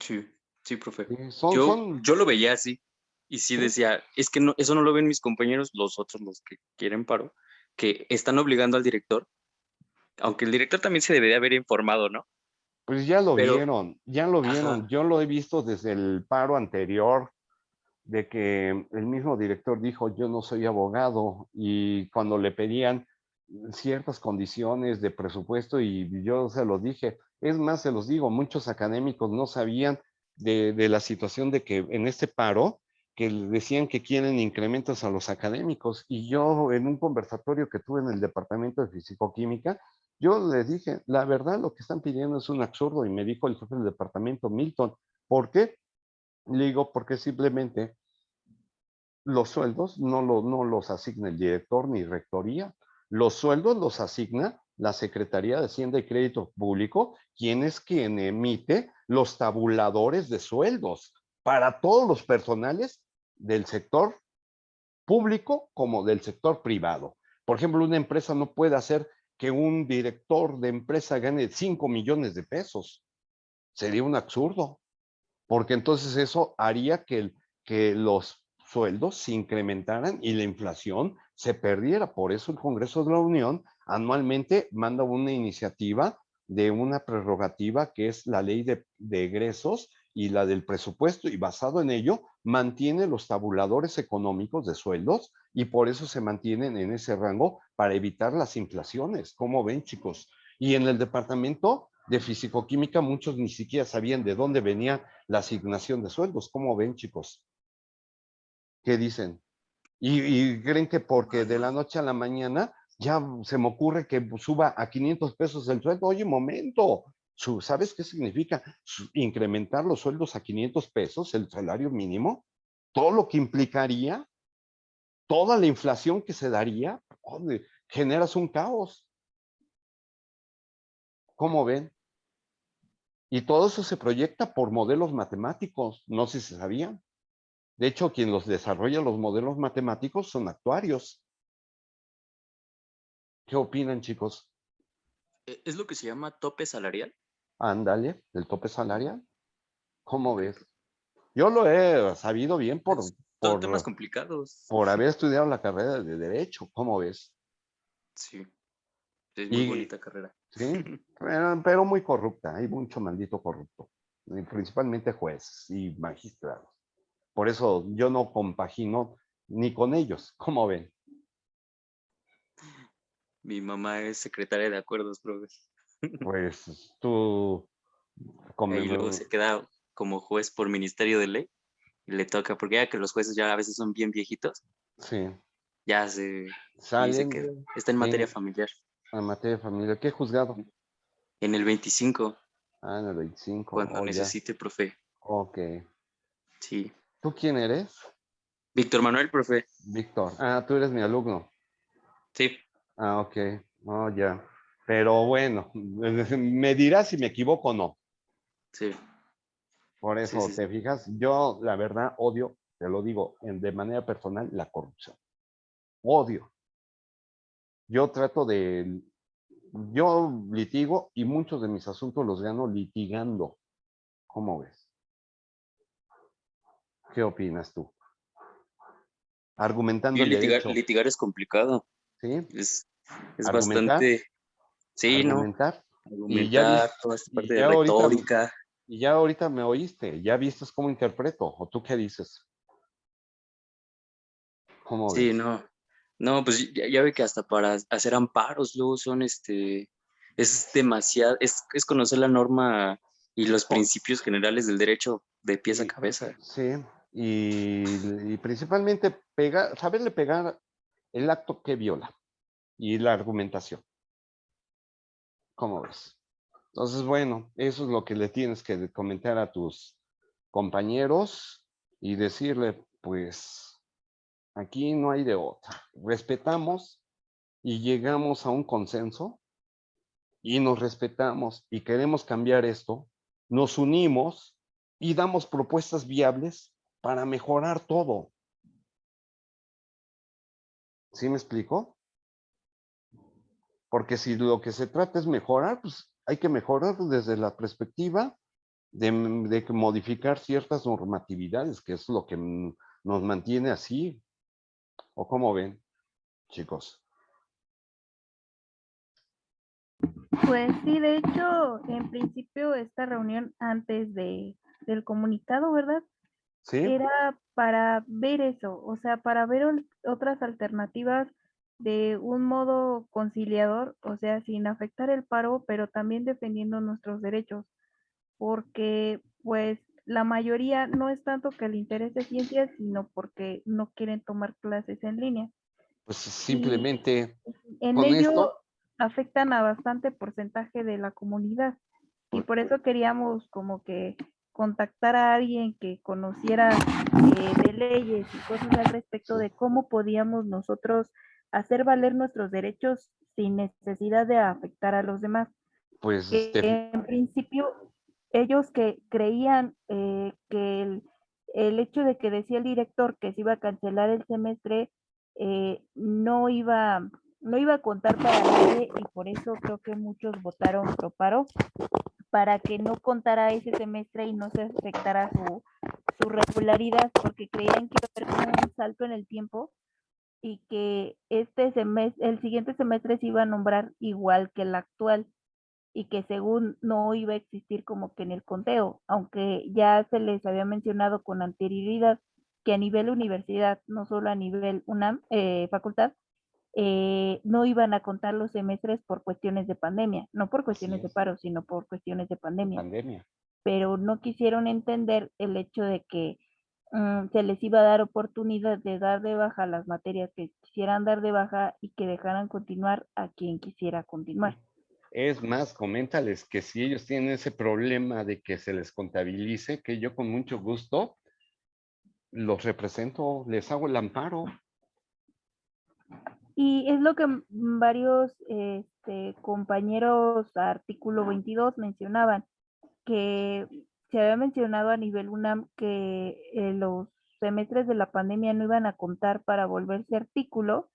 Sí, sí, profe. Son, Yo lo veía así y sí sí, decía, es que no, eso no lo ven mis compañeros, los otros, los que quieren paro, que están obligando al director, aunque el director también se debería haber informado, ¿no? pues ya lo Pero, vieron, ya lo vieron. ajá, Yo lo he visto desde el paro anterior, de que el mismo director dijo: yo no soy abogado, y cuando le pedían ciertas condiciones de presupuesto, y yo se los dije, es más, se los digo, muchos académicos no sabían de la situación de que en este paro, que decían que quieren incrementos a los académicos, y yo en un conversatorio que tuve en el departamento de fisicoquímica, yo les dije, la verdad lo que están pidiendo es un absurdo, y me dijo el jefe del departamento, Milton, ¿por qué? Le digo, porque simplemente los sueldos no los asigna el director ni rectoría. Los sueldos los asigna la Secretaría de Hacienda y Crédito Público, quien emite los tabuladores de sueldos para todos los personales del sector público como del sector privado. Por ejemplo, una empresa no puede hacer que un director de empresa gane 5 millones de pesos. Sería un absurdo, porque entonces eso haría que los sueldos se incrementaran y la inflación se perdiera. Por eso el Congreso de la Unión anualmente manda una iniciativa de una prerrogativa que es la ley de egresos y la del presupuesto, y basado en ello mantiene los tabuladores económicos de sueldos, y por eso se mantienen en ese rango para evitar las inflaciones. ¿Cómo ven, chicos? Y en el departamento de fisicoquímica muchos ni siquiera sabían de dónde venía la asignación de sueldos. ¿Cómo ven, chicos? ¿Qué dicen? Y creen que porque de la noche a la mañana ya se me ocurre que suba a 500 pesos el sueldo. Oye, momento, ¿sabes qué significa incrementar los sueldos a 500 pesos, el salario mínimo? Todo lo que implicaría, toda la inflación que se daría, generas un caos. ¿Cómo ven? Y todo eso se proyecta por modelos matemáticos, no sé si sabían. De hecho, quien los desarrolla los modelos matemáticos son actuarios. ¿Qué opinan, chicos? ¿es lo que se llama tope salarial? Ándale, el tope salarial. ¿Cómo ves? Yo lo he sabido bien Son temas por, complicados. por haber estudiado la carrera de Derecho. ¿Cómo ves? Sí, es muy Y bonita carrera. sí, pero muy corrupta. Hay mucho maldito corrupto. Y principalmente jueces y magistrados. Por eso yo no compagino ni con ellos. ¿Cómo ven? Mi mamá es secretaria de acuerdos, profe. Pues tú, Ahí luego se queda como juez por Ministerio de Ley y le toca, porque ya que los jueces ya a veces son bien viejitos, sí, ya se dice salen, que está en materia sí, familiar. a materia de familia. ¿Qué juzgado? En el 25, Ah, en el 25, cuando oh, ya. necesite, profe. Ok. Sí. ¿Tú quién eres? Víctor Manuel, profe. Víctor. Ah, tú eres mi alumno. Sí. Ah, ok. Oh, ya. Pero bueno, me dirás si me equivoco o no. Sí. Por Sí, eso, sí, ¿te sí. fijas? Yo, la verdad, odio, te lo digo de manera personal, la corrupción. Odio. Yo trato de, yo litigo y muchos de mis asuntos los gano litigando. ¿Cómo ves? ¿Qué opinas tú? Argumentando Y el derecho, litigar es complicado. ¿sí? Es Argumentar, bastante, sí, ¿no? argumentar. Y ya Argumentar, viste, toda esta y parte de ya ahorita, retórica. y ya ahorita me oíste, ya viste cómo interpreto, o tú qué dices, ¿cómo Sí, ves? no. No, pues ya ve que hasta para hacer amparos luego son es demasiado, es conocer la norma y los Co- principios generales del derecho de pies a Y, cabeza. sí, y principalmente pegar, saberle pegar el acto que viola y la argumentación, ¿cómo ves? Entonces, bueno, eso es lo que le tienes que comentar a tus compañeros y decirle, pues, aquí no hay de otra. Respetamos y llegamos a un consenso y nos respetamos y queremos cambiar esto, nos unimos y damos propuestas viables para mejorar todo. ¿Sí me explico? Porque si lo que se trata es mejorar, pues hay que mejorar desde la perspectiva de modificar ciertas normatividades, que es lo que nos mantiene así. ¿O cómo ven, chicos? Pues sí, de hecho, en principio esta reunión del comunicado, ¿verdad? ¿Sí? Era para ver eso, o sea, para ver otras alternativas de un modo conciliador, o sea, sin afectar el paro, pero también defendiendo nuestros derechos, porque pues la mayoría no es tanto que le interese ciencias, sino porque no quieren tomar clases en línea. Pues Y simplemente en con ello esto, afectan a bastante porcentaje de la comunidad. Y pues, por eso queríamos como que contactar a alguien que conociera de leyes y cosas al respecto sí, de cómo podíamos nosotros hacer valer nuestros derechos sin necesidad de afectar a los demás. pues En principio, ellos que creían que el hecho de que decía el director que se iba a cancelar el semestre no iba a contar para nadie, y por eso creo que muchos votaron pro paro, para que no contara ese semestre y no se afectara su regularidad, porque creían que iba a haber como un salto en el tiempo y que este semestre, el siguiente semestre se iba a nombrar igual que el actual, y que según no iba a existir como que en el conteo, aunque ya se les había mencionado con anterioridad que a nivel universidad, no solo a nivel UNAM, facultad, no iban a contar los semestres por cuestiones de pandemia, no por así cuestiones de es, paro, sino por cuestiones de de pandemia. pandemia. Pero no quisieron entender el hecho de que se les iba a dar oportunidad de dar de baja las materias que quisieran dar de baja y que dejaran continuar a quien quisiera continuar. Es más, coméntales que si ellos tienen ese problema de que se les contabilice, que yo con mucho gusto los represento, les hago el amparo. Y es lo que varios compañeros artículo 22 mencionaban, que se había mencionado a nivel UNAM que los semestres de la pandemia no iban a contar para volverse artículo,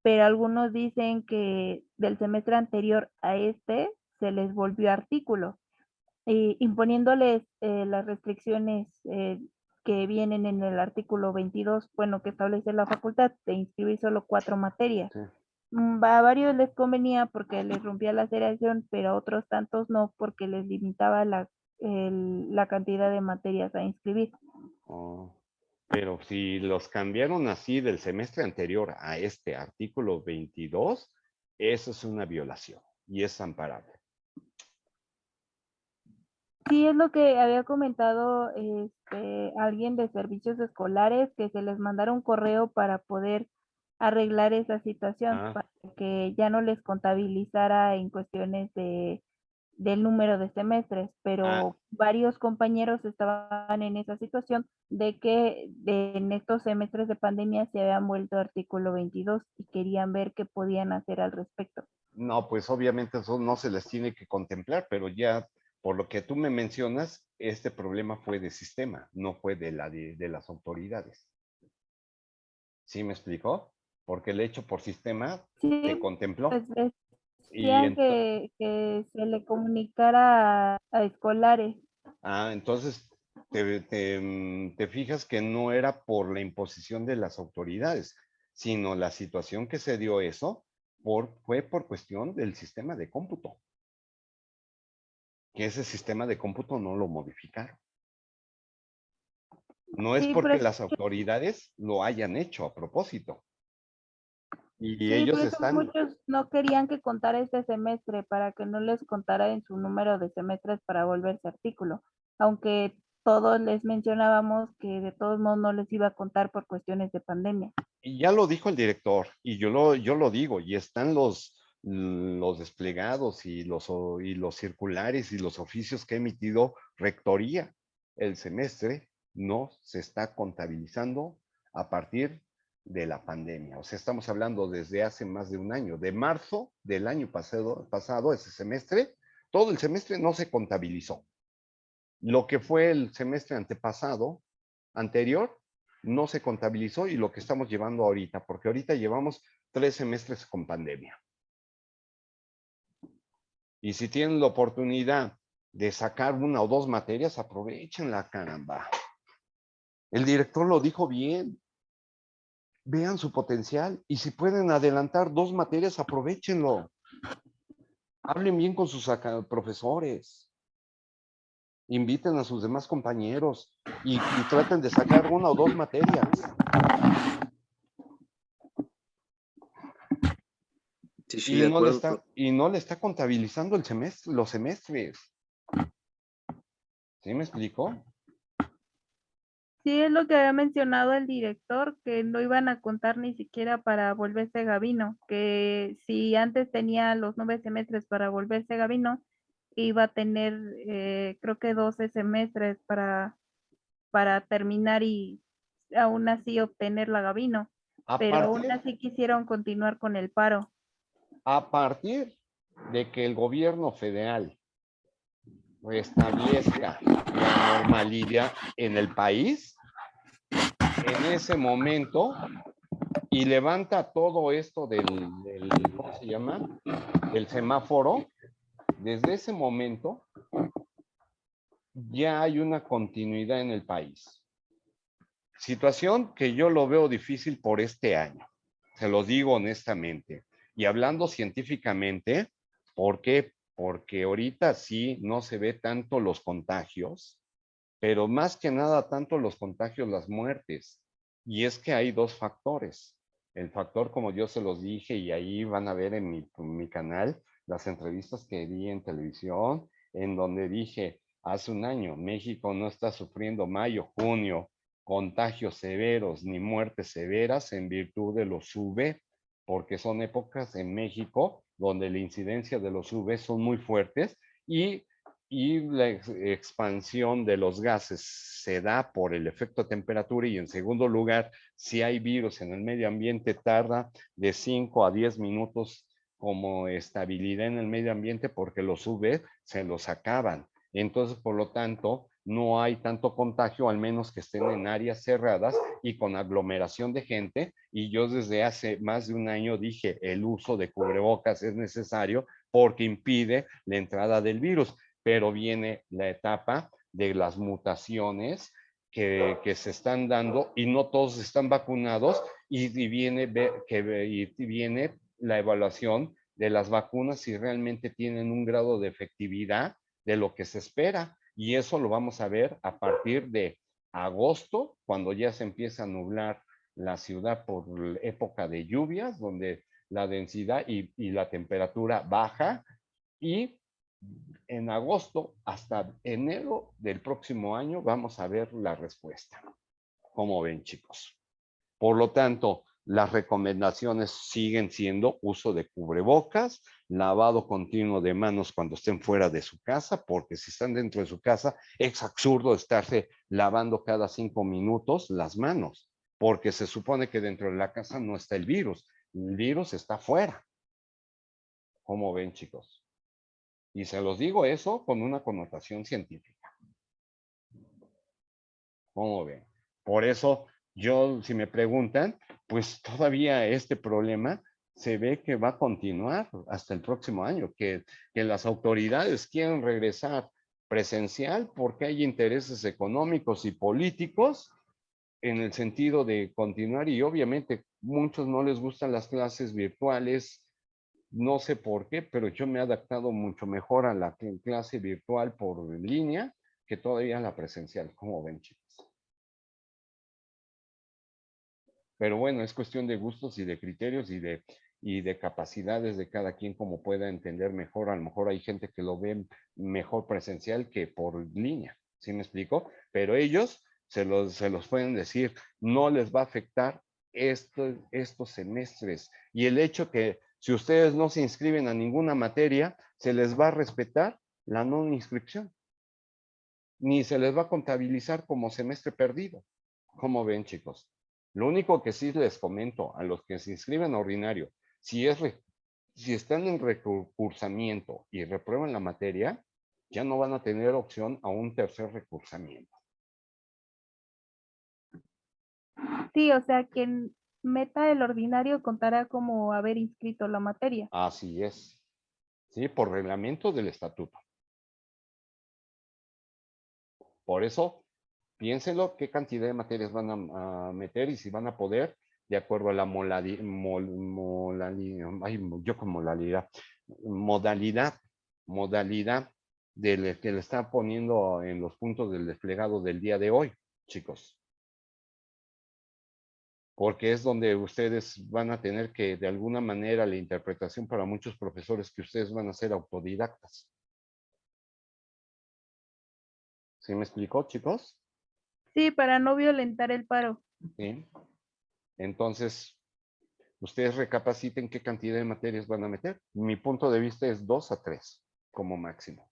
pero algunos dicen que del semestre anterior a este se les volvió artículo, imponiéndoles las restricciones que vienen en el artículo 22, bueno, que establece la facultad de inscribir solo 4 materias. Sí. A varios les convenía porque les rompía la seriación, pero a otros tantos no, porque les limitaba la cantidad de materias a inscribir. Oh, pero si los cambiaron así del semestre anterior a este artículo 22, eso es una violación y es amparable. Sí, es lo que había comentado alguien de servicios escolares, que se les mandara un correo para poder arreglar esa situación, Ah, para que ya no les contabilizara en cuestiones del número de semestres, Ah, pero varios compañeros estaban en esa situación de que en estos semestres de pandemia se habían vuelto artículo 22 y querían ver qué podían hacer al respecto. no, pues obviamente eso no se les tiene que contemplar, pero ya por lo que tú me mencionas, este problema fue de sistema, no fue de las autoridades. ¿Sí me explicó? Porque el hecho por sistema Sí, te contempló. pues Y decían que se le comunicara a escolares. entonces te fijas que no era por la imposición de las autoridades, sino la situación que se dio eso fue por cuestión del sistema de cómputo. Que ese sistema de cómputo no lo modificaron. No es Sí, porque pero las autoridades lo hayan hecho a propósito. Y sí, por ellos eso están, muchos no querían que contara este semestre para que no les contara en su número de semestres para volverse artículo, aunque todos les mencionábamos que de todos modos no les iba a contar por cuestiones de pandemia. y ya lo dijo el director, y yo lo digo, y están los desplegados y los circulares y los oficios que ha emitido Rectoría. El semestre no se está contabilizando a partir de la pandemia. O sea, estamos hablando desde hace más de un año, de marzo del año pasado ese semestre, todo el semestre no se contabilizó. Lo que fue el semestre anterior, no se contabilizó y lo que estamos llevando ahorita, porque ahorita llevamos 3 semestres con pandemia. Y si tienen la oportunidad de sacar una o dos materias, aprovechenla, caramba. El director lo dijo bien. Vean su potencial y si pueden adelantar 2 materias, aprovechenlo. Hablen bien con sus profesores. Inviten a sus demás compañeros y traten de sacar 1 o 2 materias. Sí, sí, de acuerdo. Y no le está contabilizando los semestres. ¿Sí me explico? Sí, es lo que había mencionado el director, que no iban a contar ni siquiera para volverse Gabino, que si antes tenía los 9 semestres para volverse Gabino, iba a tener creo que 12 semestres para terminar y aún así obtener la Gabino, A pero aún partir, así quisieron continuar con el paro. a partir de que el gobierno federal restablezca la normalidad en el país, en ese momento, y levanta todo esto ¿cómo se llama? Del semáforo, desde ese momento ya hay una continuidad en el país. Situación que yo lo veo difícil por este año, se lo digo honestamente. Y hablando científicamente, ¿por qué? Porque ahorita sí no se ve tanto los contagios, pero más que nada tanto los contagios, las muertes. Y es que hay 2 factores. El factor, como yo se los dije, y ahí van a ver en mi canal las entrevistas que di en televisión, en donde dije, hace un año, México no está sufriendo mayo, junio, contagios severos ni muertes severas en virtud de los UV, porque son épocas en México donde la incidencia de los UV son muy fuertes y la expansión de los gases se da por el efecto de temperatura y en segundo lugar, si hay virus en el medio ambiente, tarda de 5 a 10 minutos como estabilidad en el medio ambiente porque los UV se los acaban. Entonces, por lo tanto, no hay tanto contagio, al menos que estén en áreas cerradas y con aglomeración de gente. Y yo desde hace más de un año dije, el uso de cubrebocas es necesario porque impide la entrada del virus, pero viene la etapa de las mutaciones que se están dando y no todos están vacunados y viene la evaluación de las vacunas si realmente tienen un grado de efectividad de lo que se espera. Y eso lo vamos a ver a partir de agosto, cuando ya se empieza a nublar la ciudad por época de lluvias, donde la densidad y la temperatura baja, y en agosto hasta enero del próximo año vamos a ver la respuesta. ¿Cómo ven, chicos? Por lo tanto, Las recomendaciones siguen siendo uso de cubrebocas, lavado continuo de manos cuando estén fuera de su casa, porque si están dentro de su casa es absurdo estarse lavando cada 5 minutos las manos, porque se supone que dentro de la casa no está el virus está fuera. ¿Cómo ven, chicos? Y se los digo eso con una connotación científica. ¿Cómo ven? Por eso yo, si me preguntan, pues todavía este problema se ve que va a continuar hasta el próximo año, que las autoridades quieren regresar presencial porque hay intereses económicos y políticos en el sentido de continuar, y obviamente muchos no les gustan las clases virtuales, no sé por qué, pero yo me he adaptado mucho mejor a la clase virtual por línea que todavía a la presencial. ¿Cómo ven, chicos? Pero bueno, es cuestión de gustos y de criterios y de capacidades de cada quien, como pueda entender mejor. A lo mejor hay gente que lo ve mejor presencial que por línea, ¿sí me explico? Pero ellos se los pueden decir, no les va a afectar estos semestres. Y el hecho que si ustedes no se inscriben a ninguna materia, se les va a respetar la no inscripción, ni se les va a contabilizar como semestre perdido. ¿Cómo ven, chicos? Lo único que sí les comento a los que se inscriben a ordinario, si están en recursamiento y reprueban la materia, ya no van a tener opción a un tercer recursamiento. Sí, o sea, quien meta el ordinario contará como haber inscrito la materia. Así es. Sí, por reglamento del estatuto. Por eso, piénsenlo qué cantidad de materias van a meter y si van a poder, de acuerdo a la modalidad que le está poniendo en los puntos del desplegado del día de hoy, chicos. Porque es donde ustedes van a tener que, de alguna manera, la interpretación para muchos profesores que ustedes van a ser autodidactas. ¿Sí me explicó, chicos? Sí, para no violentar el paro. Sí. Entonces, ustedes recapaciten qué cantidad de materias van a meter. Mi punto de vista es 2 a 3 como máximo.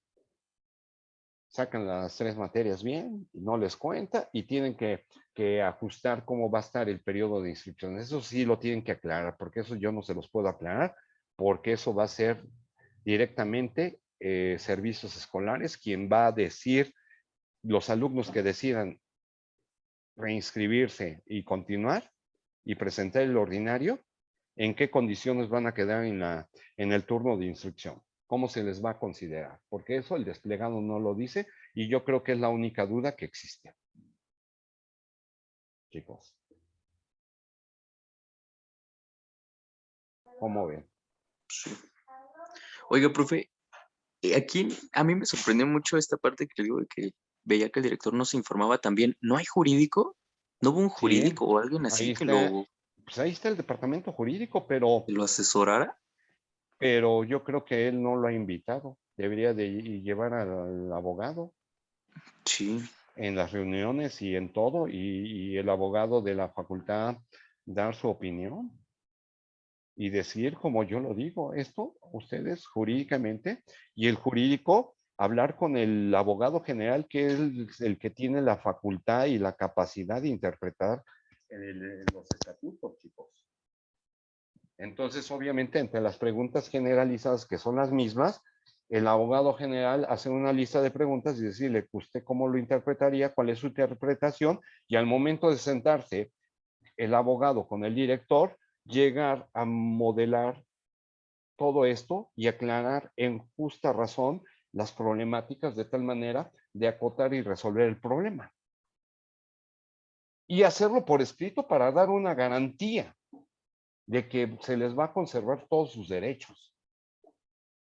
Sacan las 3 materias bien, no les cuenta y tienen que ajustar cómo va a estar el periodo de inscripción. Eso sí lo tienen que aclarar, porque eso yo no se los puedo aclarar, porque eso va a ser directamente servicios escolares quien va a decir, los alumnos que decidan reinscribirse y continuar y presentar el ordinario, en qué condiciones van a quedar en el turno de instrucción, cómo se les va a considerar, porque eso el desplegado no lo dice y yo creo que es la única duda que existe. Chicos, ¿cómo ven? Oiga, profe, aquí a mí me sorprendió mucho esta parte que le digo de que veía que el director nos informaba también. ¿No hay jurídico? ¿No hubo un Sí, jurídico o alguien ahí así que está, pues ahí está el departamento jurídico, lo asesorara? pero yo creo que él no lo ha invitado. Debería de llevar al abogado Sí. en las reuniones y en todo, y el abogado de la facultad dar su opinión y decir, como yo lo digo, esto ustedes jurídicamente, y el jurídico hablar con el abogado general, que es el que tiene la facultad y la capacidad de interpretar los estatutos, chicos. Entonces, obviamente, entre las preguntas generalizadas, que son las mismas, el abogado general hace una lista de preguntas y decirle, ¿usted cómo lo interpretaría? ¿Cuál es su interpretación? Y al momento de sentarse el abogado con el director, llegar a modelar todo esto y aclarar en justa razón las problemáticas de tal manera de acotar y resolver el problema. Y hacerlo por escrito para dar una garantía de que se les va a conservar todos sus derechos.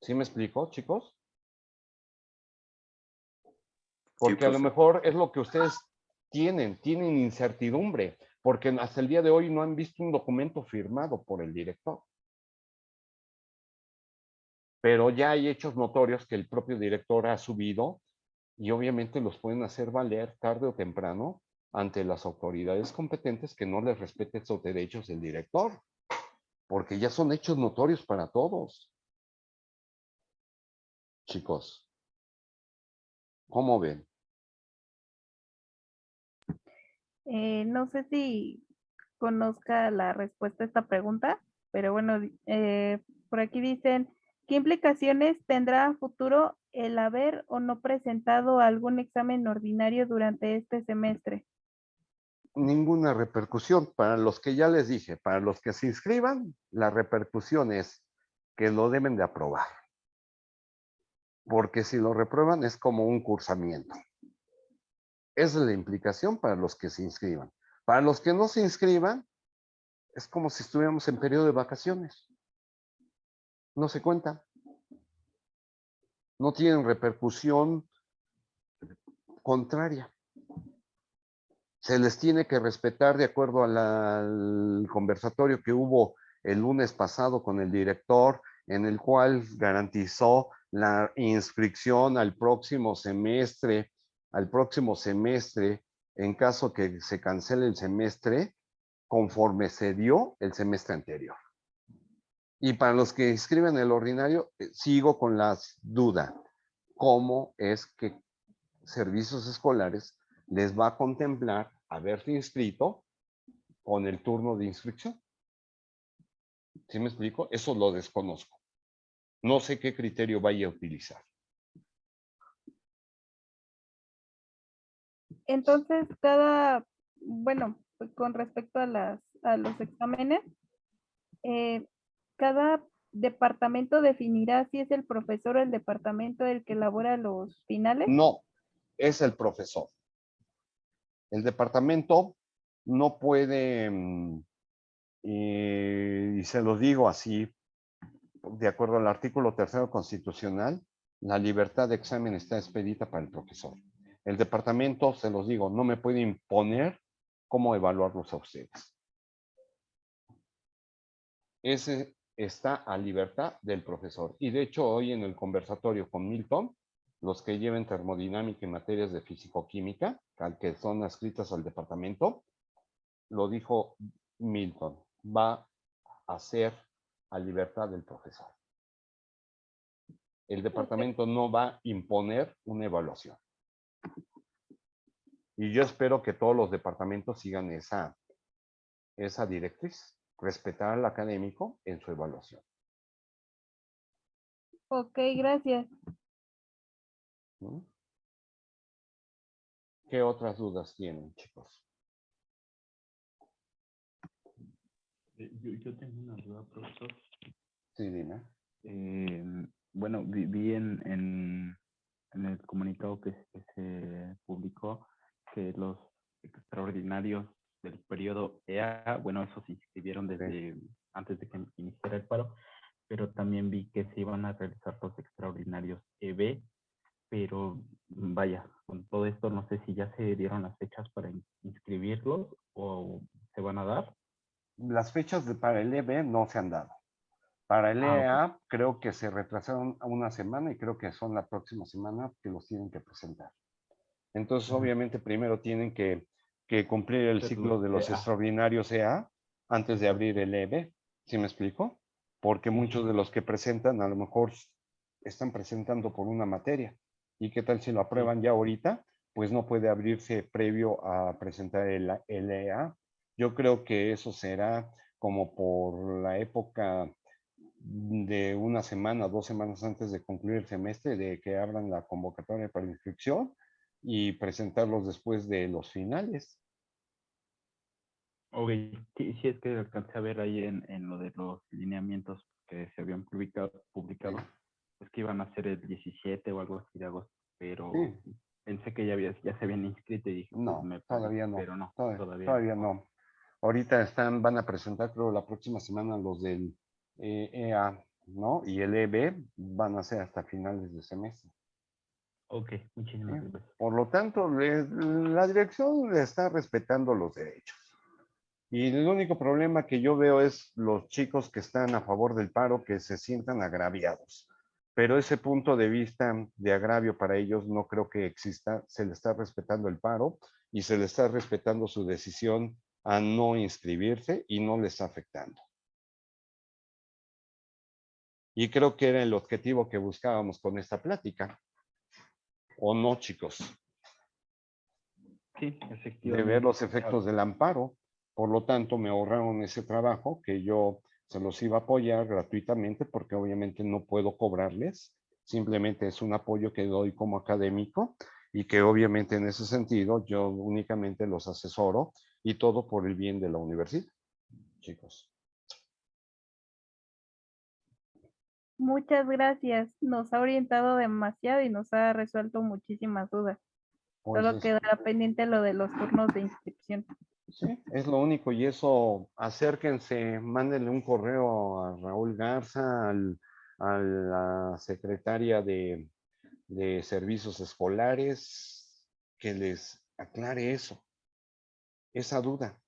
¿Sí me explicó, chicos? Sí, Porque a lo profe. mejor es lo que ustedes tienen incertidumbre, porque hasta el día de hoy no han visto un documento firmado por el director. Pero ya hay hechos notorios que el propio director ha subido y obviamente los pueden hacer valer tarde o temprano ante las autoridades competentes que no les respete esos derechos del director, porque ya son hechos notorios para todos. Chicos, ¿cómo ven? No sé si conozca la respuesta a esta pregunta, pero bueno, por aquí dicen, ¿qué implicaciones tendrá a futuro el haber o no presentado algún examen ordinario durante este semestre? Ninguna repercusión. Para los que ya les dije, para los que se inscriban, la repercusión es que lo deben de aprobar. Porque si lo reprueban es como un cursamiento. Esa es la implicación para los que se inscriban. Para los que no se inscriban, es como si estuviéramos en periodo de vacaciones. No se cuenta. No tienen repercusión contraria. Se les tiene que respetar de acuerdo al conversatorio que hubo el lunes pasado con el director, en el cual garantizó la inscripción al próximo semestre en caso que se cancele el semestre, conforme se dio el semestre anterior. Y para los que inscriben el ordinario, sigo con la duda. ¿Cómo es que servicios escolares les va a contemplar haberse inscrito con el turno de inscripción? ¿Sí me explico? Eso lo desconozco. No sé qué criterio vaya a utilizar. Entonces, bueno, pues con respecto a los exámenes, cada departamento definirá si es el profesor o el departamento el que elabora los finales. No, es el profesor. El departamento no puede, y se lo digo así, de acuerdo al artículo 3º constitucional, la libertad de examen está expedita para el profesor. El departamento, se los digo, no me puede imponer cómo evaluarlos a ustedes. Ese está a libertad del profesor. Y de hecho, hoy en el conversatorio con Milton, los que lleven termodinámica y materias de físico-química, que son adscritas al departamento, lo dijo Milton, va a ser a libertad del profesor. El departamento no va a imponer una evaluación. Y yo espero que todos los departamentos sigan esa directriz, respetar al académico en su evaluación. Ok, gracias. ¿Mm? ¿Qué otras dudas tienen, chicos? Yo tengo una duda, profesor. Sí, dime. Bueno, vi en el comunicado que se publicó que los extraordinarios del periodo EA, bueno, esos se inscribieron desde antes de que iniciara el paro, pero también vi que se iban a realizar los extraordinarios EB, pero vaya, con todo esto no sé si ya se dieron las fechas para inscribirlos o se van a dar. Las fechas para el EB no se han dado. Para el EA creo que se retrasaron una semana y creo que son la próxima semana que los tienen que presentar. Entonces, obviamente, primero tienen que cumplir el ciclo de los extraordinarios EA antes de abrir el EB. ¿Sí me explico? Porque muchos de los que presentan a lo mejor están presentando por una materia. ¿Y qué tal si lo aprueban ya ahorita? Pues no puede abrirse previo a presentar el EA. Yo creo que eso será como por la época de una semana, 2 semanas antes de concluir el semestre, de que abran la convocatoria para inscripción y presentarlos después de los finales. Ok, sí, es que alcancé a ver ahí en lo de los lineamientos que se habían publicado, pues que iban a ser el 17 o algo así de agosto, pero pensé que ya se habían inscrito y dije, no, pues todavía no, pero no, todavía no. Ahorita van a presentar, creo, la próxima semana los del EA, ¿no? Y el EB van a ser hasta finales de semestre. Ok, muchísimas gracias. Por lo tanto, la dirección le está respetando los derechos. Y el único problema que yo veo es los chicos que están a favor del paro que se sientan agraviados. pero ese punto de vista de agravio para ellos no creo que exista. Se le está respetando el paro y se le está respetando su decisión a no inscribirse y no le está afectando. Y creo que era el objetivo que buscábamos con esta plática. ¿O no, chicos? Sí, De efectivamente. ver los efectos del amparo. Por lo tanto, me ahorraron ese trabajo que yo se los iba a apoyar gratuitamente porque obviamente no puedo cobrarles. Simplemente es un apoyo que doy como académico y que obviamente en ese sentido yo únicamente los asesoro y todo por el bien de la universidad, chicos. Muchas gracias. Nos ha orientado demasiado y nos ha resuelto muchísimas dudas. Pues Solo quedará pendiente lo de los turnos de inscripción. sí, es lo único y eso, acérquense, mándenle un correo a Raúl Garza, a la secretaria de servicios escolares, que les aclare eso, esa duda,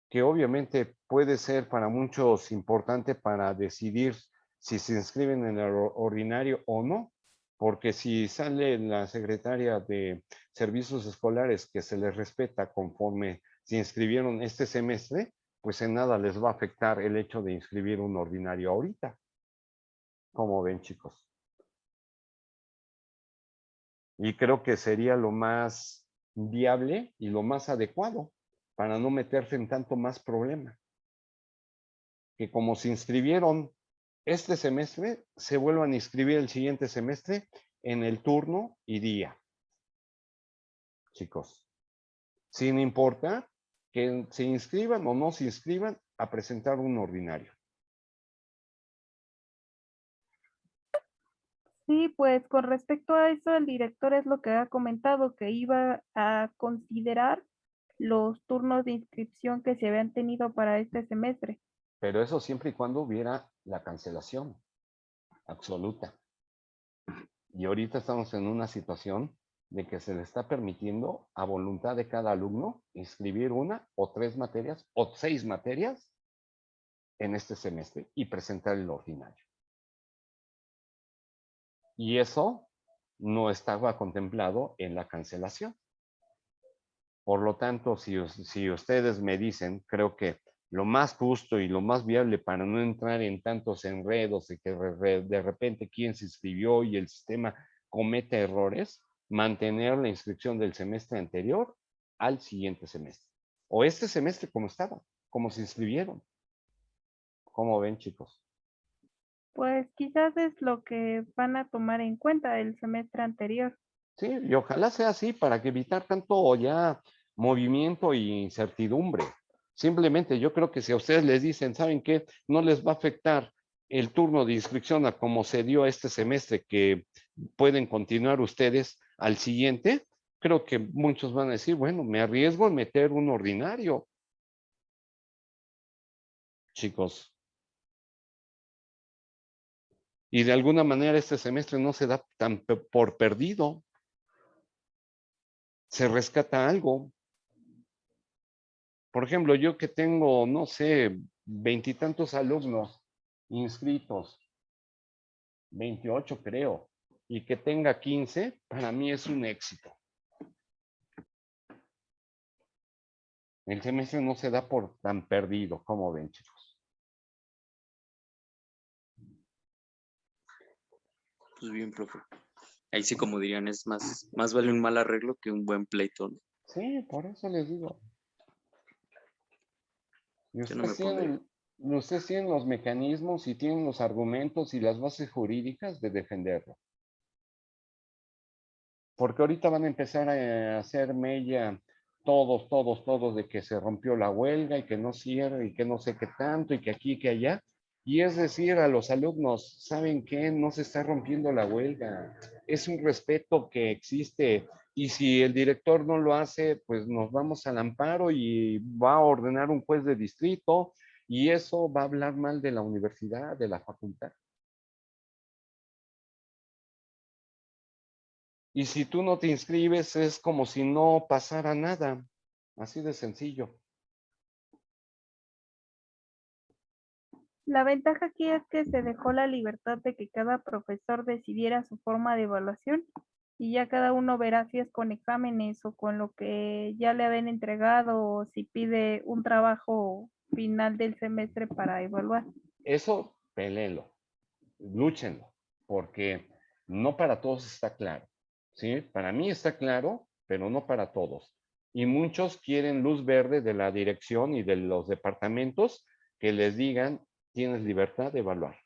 que obviamente puede ser para muchos importante para decidir si se inscriben en el ordinario o no, porque si sale la secretaria de servicios escolares que se les respeta conforme se inscribieron este semestre, pues en nada les va a afectar el hecho de inscribir un ordinario ahorita. ¿Cómo ven, chicos? Y creo que sería lo más viable y lo más adecuado para no meterse en tanto más problema. Que como se inscribieron este semestre, se vuelvan a inscribir el siguiente semestre en el turno y día. Chicos, sin importar que se inscriban o no se inscriban a presentar un ordinario. Sí, pues con respecto a eso, el director es lo que ha comentado, que iba a considerar los turnos de inscripción que se habían tenido para este semestre. Pero eso siempre y cuando hubiera la cancelación absoluta. Y ahorita estamos en una situación de que se le está permitiendo a voluntad de cada alumno inscribir una o 3 materias o 6 materias en este semestre y presentar el ordinario. Y eso no estaba contemplado en la cancelación. Por lo tanto, si ustedes me dicen, creo que lo más justo y lo más viable para no entrar en tantos enredos y que de repente quién se inscribió y el sistema cometa errores, mantener la inscripción del semestre anterior al siguiente semestre. O este semestre como estaba, como se inscribieron. ¿Cómo ven, chicos? Pues quizás es lo que van a tomar en cuenta el semestre anterior. Sí, y ojalá sea así para que evitar tanto ya movimiento y incertidumbre. Simplemente yo creo que si a ustedes les dicen, ¿saben qué? No les va a afectar el turno de inscripción a como se dio este semestre, que pueden continuar ustedes al siguiente, creo que muchos van a decir, bueno, me arriesgo a meter un ordinario. Chicos. Y de alguna manera este semestre no se da tan por perdido. Se rescata algo. Por ejemplo, yo que tengo, no sé, 20 y tantos alumnos inscritos, 28 creo, y que tenga 15, para mí es un éxito. El semestre no se da por tan perdido, como ven, chicos. Pues bien, profe. Ahí sí, como dirían, es más vale un mal arreglo que un buen pleito, ¿no? Sí, por eso les digo. Y Yo no me pondría. ustedes tienen los mecanismos y tienen los argumentos y las bases jurídicas de defenderlo. Porque ahorita van a empezar a hacer mella todos de que se rompió la huelga y que no cierra y que no sé qué tanto y que aquí y que allá. Y es decir, a los alumnos, ¿saben qué? No se está rompiendo la huelga. Es un respeto que existe. Y si el director no lo hace, pues nos vamos al amparo y va a ordenar un juez de distrito y eso va a hablar mal de la universidad, de la facultad. Y si tú no te inscribes, es como si no pasara nada. Así de sencillo. La ventaja aquí es que se dejó la libertad de que cada profesor decidiera su forma de evaluación y ya cada uno verá si es con exámenes o con lo que ya le habían entregado o si pide un trabajo final del semestre para evaluar. Eso, peléenlo, lúchenlo, porque no para todos está claro, ¿sí? Para mí está claro, pero no para todos. Y muchos quieren luz verde de la dirección y de los departamentos que les digan, tienes libertad de evaluar.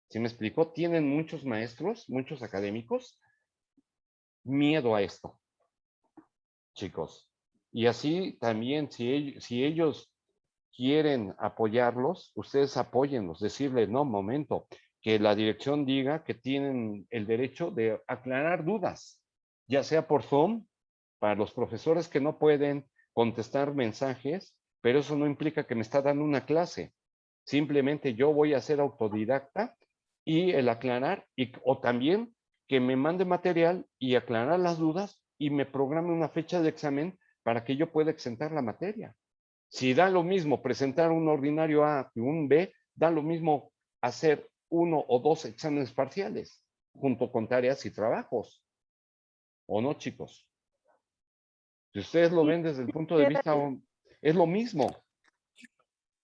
¿Sí me explico? Tienen muchos maestros, muchos académicos, miedo a esto, chicos. Y así también, si ellos quieren apoyarlos, ustedes apóyenlos, decirle, no, momento, que la dirección diga que tienen el derecho de aclarar dudas, ya sea por Zoom, para los profesores que no pueden contestar mensajes, pero eso no implica que me está dando una clase. Simplemente yo voy a ser autodidacta y el aclarar, o también que me mande material y aclarar las dudas y me programe una fecha de examen para que yo pueda exentar la materia. Si da lo mismo presentar un ordinario A que un B, da lo mismo hacer 1 o 2 exámenes parciales junto con tareas y trabajos. ¿O no, chicos? Si ustedes lo Sí, ven desde el punto de vista, es lo mismo.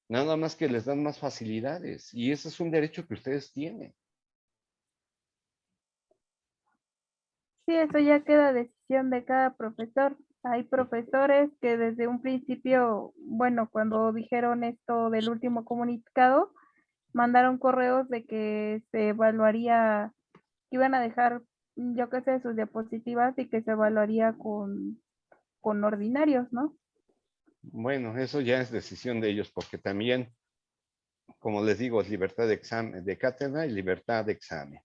Nada más que les dan más facilidades. Y ese es un derecho que ustedes tienen. sí, eso ya queda decisión de cada profesor. Hay profesores que desde un principio, bueno, cuando dijeron esto del último comunicado, mandaron correos de que se evaluaría, que iban a dejar, yo qué sé, sus diapositivas y que se evaluaría con ordinarios, ¿no? Bueno, eso ya es decisión de ellos, porque también, como les digo, es libertad de examen, de cátedra y libertad de examen.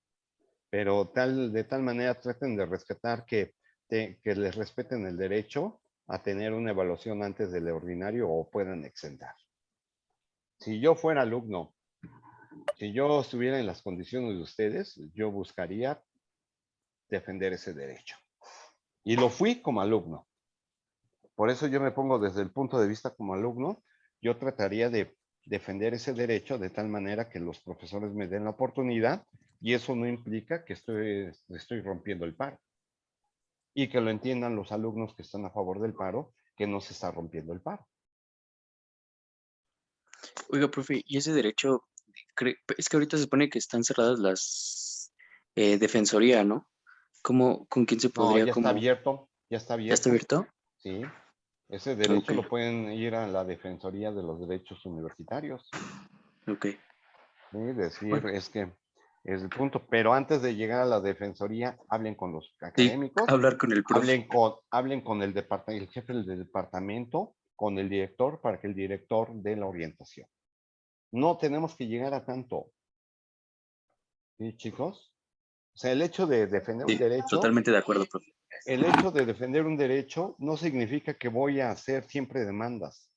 Pero de tal manera traten de rescatar que les respeten el derecho a tener una evaluación antes del ordinario o puedan exentar. Si yo fuera alumno, si yo estuviera en las condiciones de ustedes, yo buscaría defender ese derecho. Y lo fui como alumno. Por eso yo me pongo desde el punto de vista como alumno, yo trataría de defender ese derecho de tal manera que los profesores me den la oportunidad y eso no implica que estoy rompiendo el paro. Y que lo entiendan los alumnos que están a favor del paro, que no se está rompiendo el paro. Oiga, profe, y ese derecho, es que ahorita se supone que están cerradas las defensoría, ¿no? ¿Cómo, con quién se No, podría, ya está como, abierto, ya está ya está abierto. abierto? Sí, ese derecho Ok, lo pueden ir a la Defensoría de los Derechos Universitarios. ok. ¿Sí? Decir, Bueno, es que es el punto. Pero antes de llegar a la Defensoría, hablen con los sí, académicos, hablar con el profe. hablen con el jefe del departamento, con el director, para que el director dé la orientación. No tenemos que llegar a tanto. ¿Sí, chicos? O sea, el hecho de defender un Sí, derecho, totalmente de acuerdo, profe. el hecho de defender un derecho no significa que voy a hacer siempre demandas.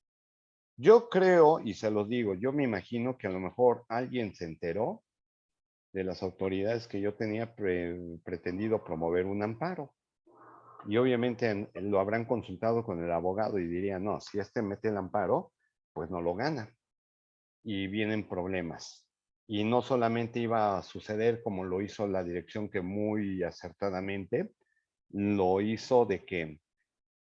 Yo creo, y se los digo, yo me imagino que a lo mejor alguien se enteró de las autoridades que yo tenía pretendido promover un amparo. Y obviamente lo habrán consultado con el abogado y diría, no, si este mete el amparo, pues no lo gana. Y vienen problemas. Y no solamente iba a suceder como lo hizo la dirección, que muy acertadamente lo hizo de que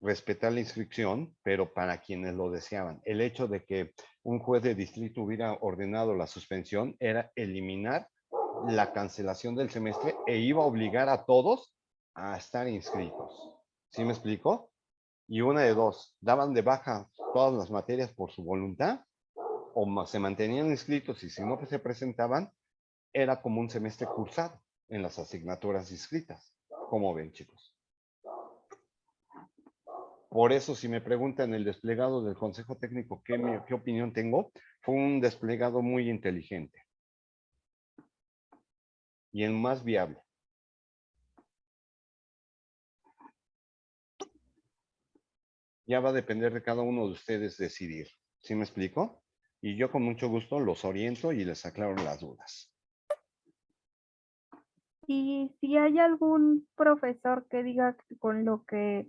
respetar la inscripción, pero para quienes lo deseaban. El hecho de que un juez de distrito hubiera ordenado la suspensión era eliminar la cancelación del semestre e iba a obligar a todos a estar inscritos. ¿Sí me explico? Y una de dos, daban de baja todas las materias por su voluntad o se mantenían inscritos y si no se presentaban, era como un semestre cursado en las asignaturas inscritas. ¿Cómo ven, chicos? Por eso, si me preguntan el desplegado del Consejo Técnico, ¿qué opinión tengo? Fue un desplegado muy inteligente y el más viable. Ya va a depender de cada uno de ustedes decidir. ¿Sí me explico? Y yo con mucho gusto los oriento y les aclaro las dudas. Y si hay algún profesor que diga que con lo que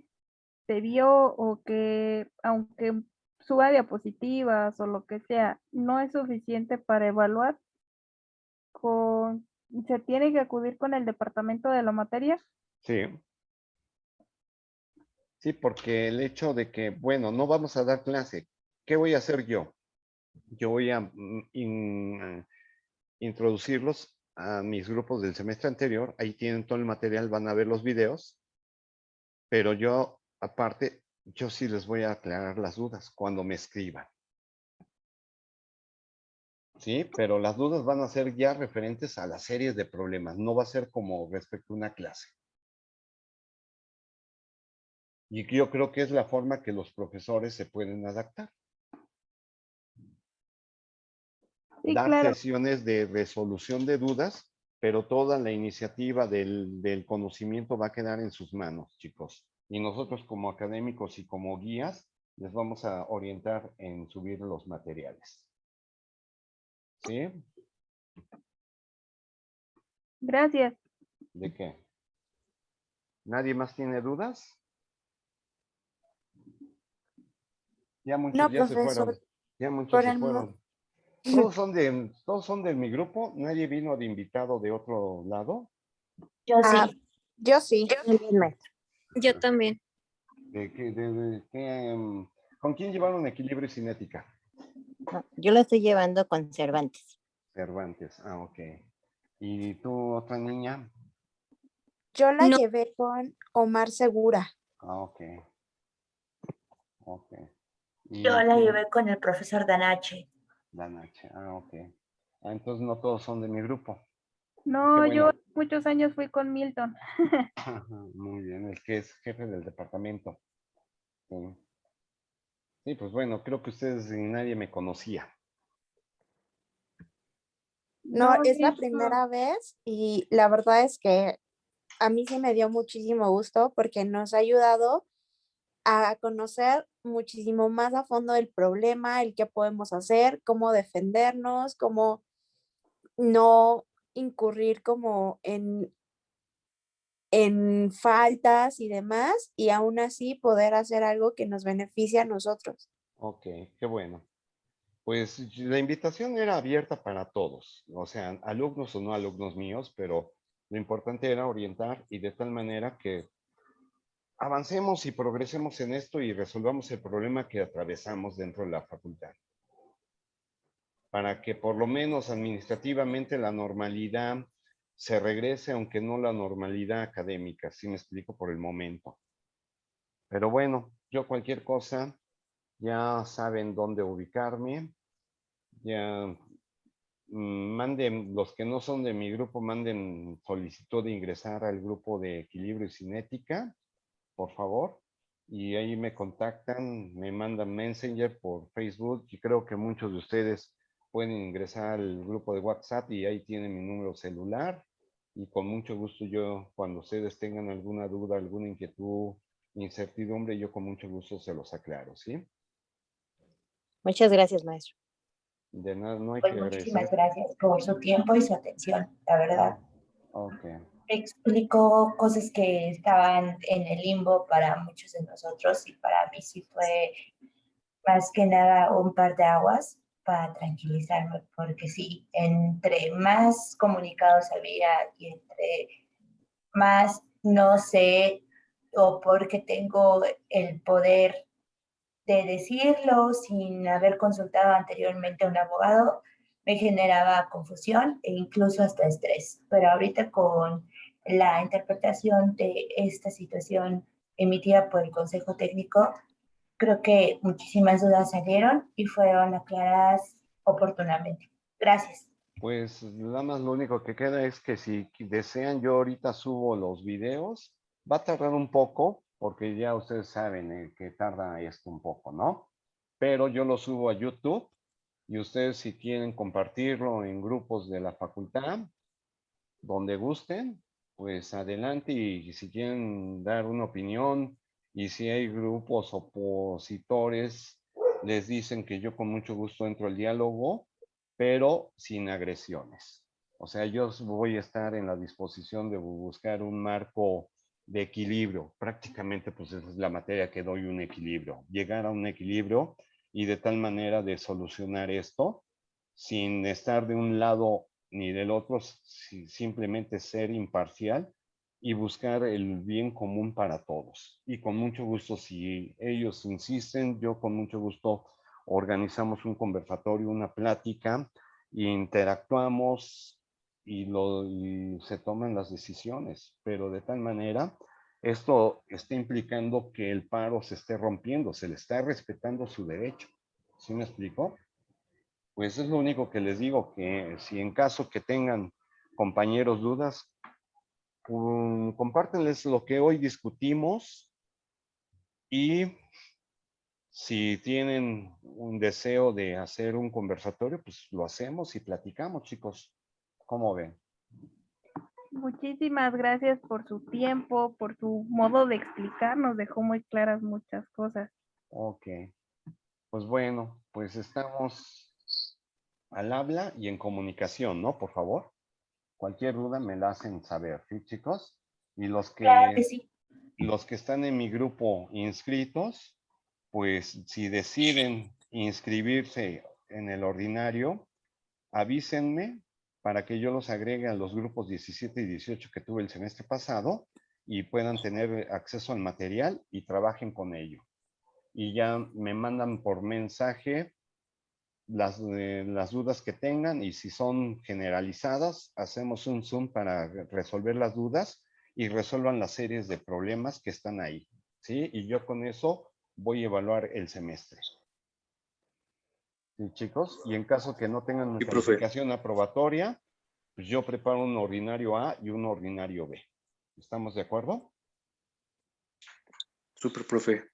se vio o que aunque suba diapositivas o lo que sea, no es suficiente para evaluar, se tiene que acudir con el departamento de la materia. Sí. Sí, porque el hecho de que, bueno, no vamos a dar clase, ¿qué voy a hacer yo? Yo voy a introducirlos a mis grupos del semestre anterior, ahí tienen todo el material, van a ver los videos, pero yo, aparte, yo sí les voy a aclarar las dudas cuando me escriban. Sí, pero las dudas van a ser ya referentes a las series de problemas, no va a ser como respecto a una clase. Y yo creo que es la forma que los profesores se pueden adaptar. Sí, Dar claro. sesiones de resolución de dudas, pero toda la iniciativa del conocimiento va a quedar en sus manos, chicos. Y nosotros como académicos y como guías les vamos a orientar en subir los materiales. ¿Sí? Gracias. ¿De qué? ¿Nadie más tiene dudas? Ya muchos No, ya se profesor, fueron. Ya muchos por se el fueron. Todos son de mi grupo. ¿Nadie vino de invitado de otro lado? Yo sí. yo sí, Muy bien, maestro. yo también. ¿Con quién llevaron equilibrio y cinética? No, yo lo estoy llevando con Cervantes. Cervantes, ok. ¿Y tú, otra niña? Yo la llevé con Omar Segura. Ok. Ok. Yo ¿Y la quién? llevé con el profesor Danache. Danache, ok. Entonces no todos son de mi grupo. Qué No, yo bueno. muchos años fui con Milton. Muy bien, el que es jefe del departamento. Sí. Sí, pues bueno, creo que ustedes y nadie me conocía. No, No, es de la hecho, primera vez y la verdad es que a mí sí me dio muchísimo gusto porque nos ha ayudado a conocer muchísimo más a fondo el problema, el qué podemos hacer, cómo defendernos, cómo no incurrir como en faltas y demás, y aún así poder hacer algo que nos beneficie a nosotros. Ok, qué bueno. Pues la invitación era abierta para todos, o sea, alumnos o no alumnos míos, pero lo importante era orientar y de tal manera que avancemos y progresemos en esto y resolvamos el problema que atravesamos dentro de la facultad. Para que por lo menos administrativamente la normalidad se regrese, aunque no la normalidad académica, si me explico por el momento. Pero bueno, yo cualquier cosa, ya saben dónde ubicarme, ya manden, los que no son de mi grupo, manden solicitud de ingresar al grupo de equilibrio y cinética, por favor. Y ahí me contactan, me mandan Messenger por Facebook y creo que muchos de ustedes pueden ingresar al grupo de WhatsApp y ahí tienen mi número celular. Y con mucho gusto yo, cuando ustedes tengan alguna duda, alguna inquietud, incertidumbre, yo con mucho gusto se los aclaro, ¿sí? Muchas gracias, maestro. De nada, no hay Pues que muchísimas agradecer. gracias por su tiempo y su atención, la verdad. Ok. Explicó cosas que estaban en el limbo para muchos de nosotros y para mí sí fue más que nada un par de aguas para tranquilizarme, porque sí, entre más comunicados había y entre más no sé o porque tengo el poder de decirlo sin haber consultado anteriormente a un abogado, me generaba confusión e incluso hasta estrés. Pero ahorita con la interpretación de esta situación emitida por el Consejo Técnico, creo que muchísimas dudas salieron y fueron aclaradas oportunamente. Gracias. Pues nada más lo único que queda es que si desean, yo ahorita subo los videos. Va a tardar un poco, porque ya ustedes saben que tarda esto un poco, ¿no? Pero yo lo subo a YouTube y ustedes si quieren compartirlo en grupos de la facultad, donde gusten, pues adelante y si quieren dar una opinión y si hay grupos opositores, les dicen que yo con mucho gusto entro al diálogo, pero sin agresiones. O sea, yo voy a estar en la disposición de buscar un marco de equilibrio. Prácticamente, pues esa es la materia que doy un equilibrio. Llegar a un equilibrio y de tal manera de solucionar esto sin estar de un lado ni del otro, simplemente ser imparcial y buscar el bien común para todos. Y con mucho gusto, si ellos insisten, yo con mucho gusto organizamos un conversatorio, una plática, interactuamos y se toman las decisiones, pero de tal manera, esto está implicando que el paro se esté rompiendo, se le está respetando su derecho. ¿Sí me explico? Pues es lo único que les digo, que si en caso que tengan compañeros dudas, compártenles lo que hoy discutimos y si tienen un deseo de hacer un conversatorio, pues lo hacemos y platicamos, chicos. ¿Cómo ven? Muchísimas gracias por su tiempo, por su modo de explicar, nos dejó muy claras muchas cosas. Ok. Pues bueno, pues estamos al habla y en comunicación, ¿no? Por favor. Cualquier duda me la hacen saber, ¿sí, chicos? Y Claro que sí. los que están en mi grupo inscritos, pues si deciden inscribirse en el ordinario, avísenme para que yo los agregue a los grupos 17 y 18 que tuve el semestre pasado y puedan tener acceso al material y trabajen con ello. Y ya me mandan por mensaje las dudas que tengan y si son generalizadas, hacemos un Zoom para resolver las dudas y resuelvan las series de problemas que están ahí, ¿sí? Y yo con eso voy a evaluar el semestre. ¿Sí, chicos? Y en caso que no tengan una Sí, profe. calificación aprobatoria, pues yo preparo un ordinario A y un ordinario B. ¿Estamos de acuerdo? Súper, profe.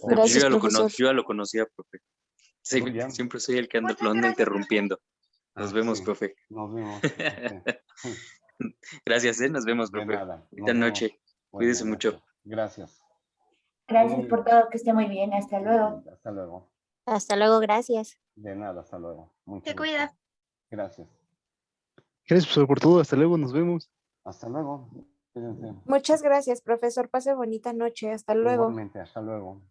Gracias, Yo profesor. ya lo conocía, profe. Sí, Muy bien. siempre soy el que anda, Muchas lo anda gracias, profe. interrumpiendo. Nos vemos, Sí, profe. nos vemos. Gracias, nos vemos, De profe. nada. Bonita Nos vemos. noche. Buenas Cuídese mucho. noches. Gracias. Gracias por todo, que esté muy bien. Hasta luego. Hasta luego. Hasta luego, gracias. De nada, hasta luego. Mucho Te gusto. cuidas. Gracias. Gracias, profesor, por todo. Hasta luego, nos vemos. Hasta luego. Cuídense. Muchas gracias, profesor. Pase bonita noche. Hasta luego. Igualmente, hasta luego.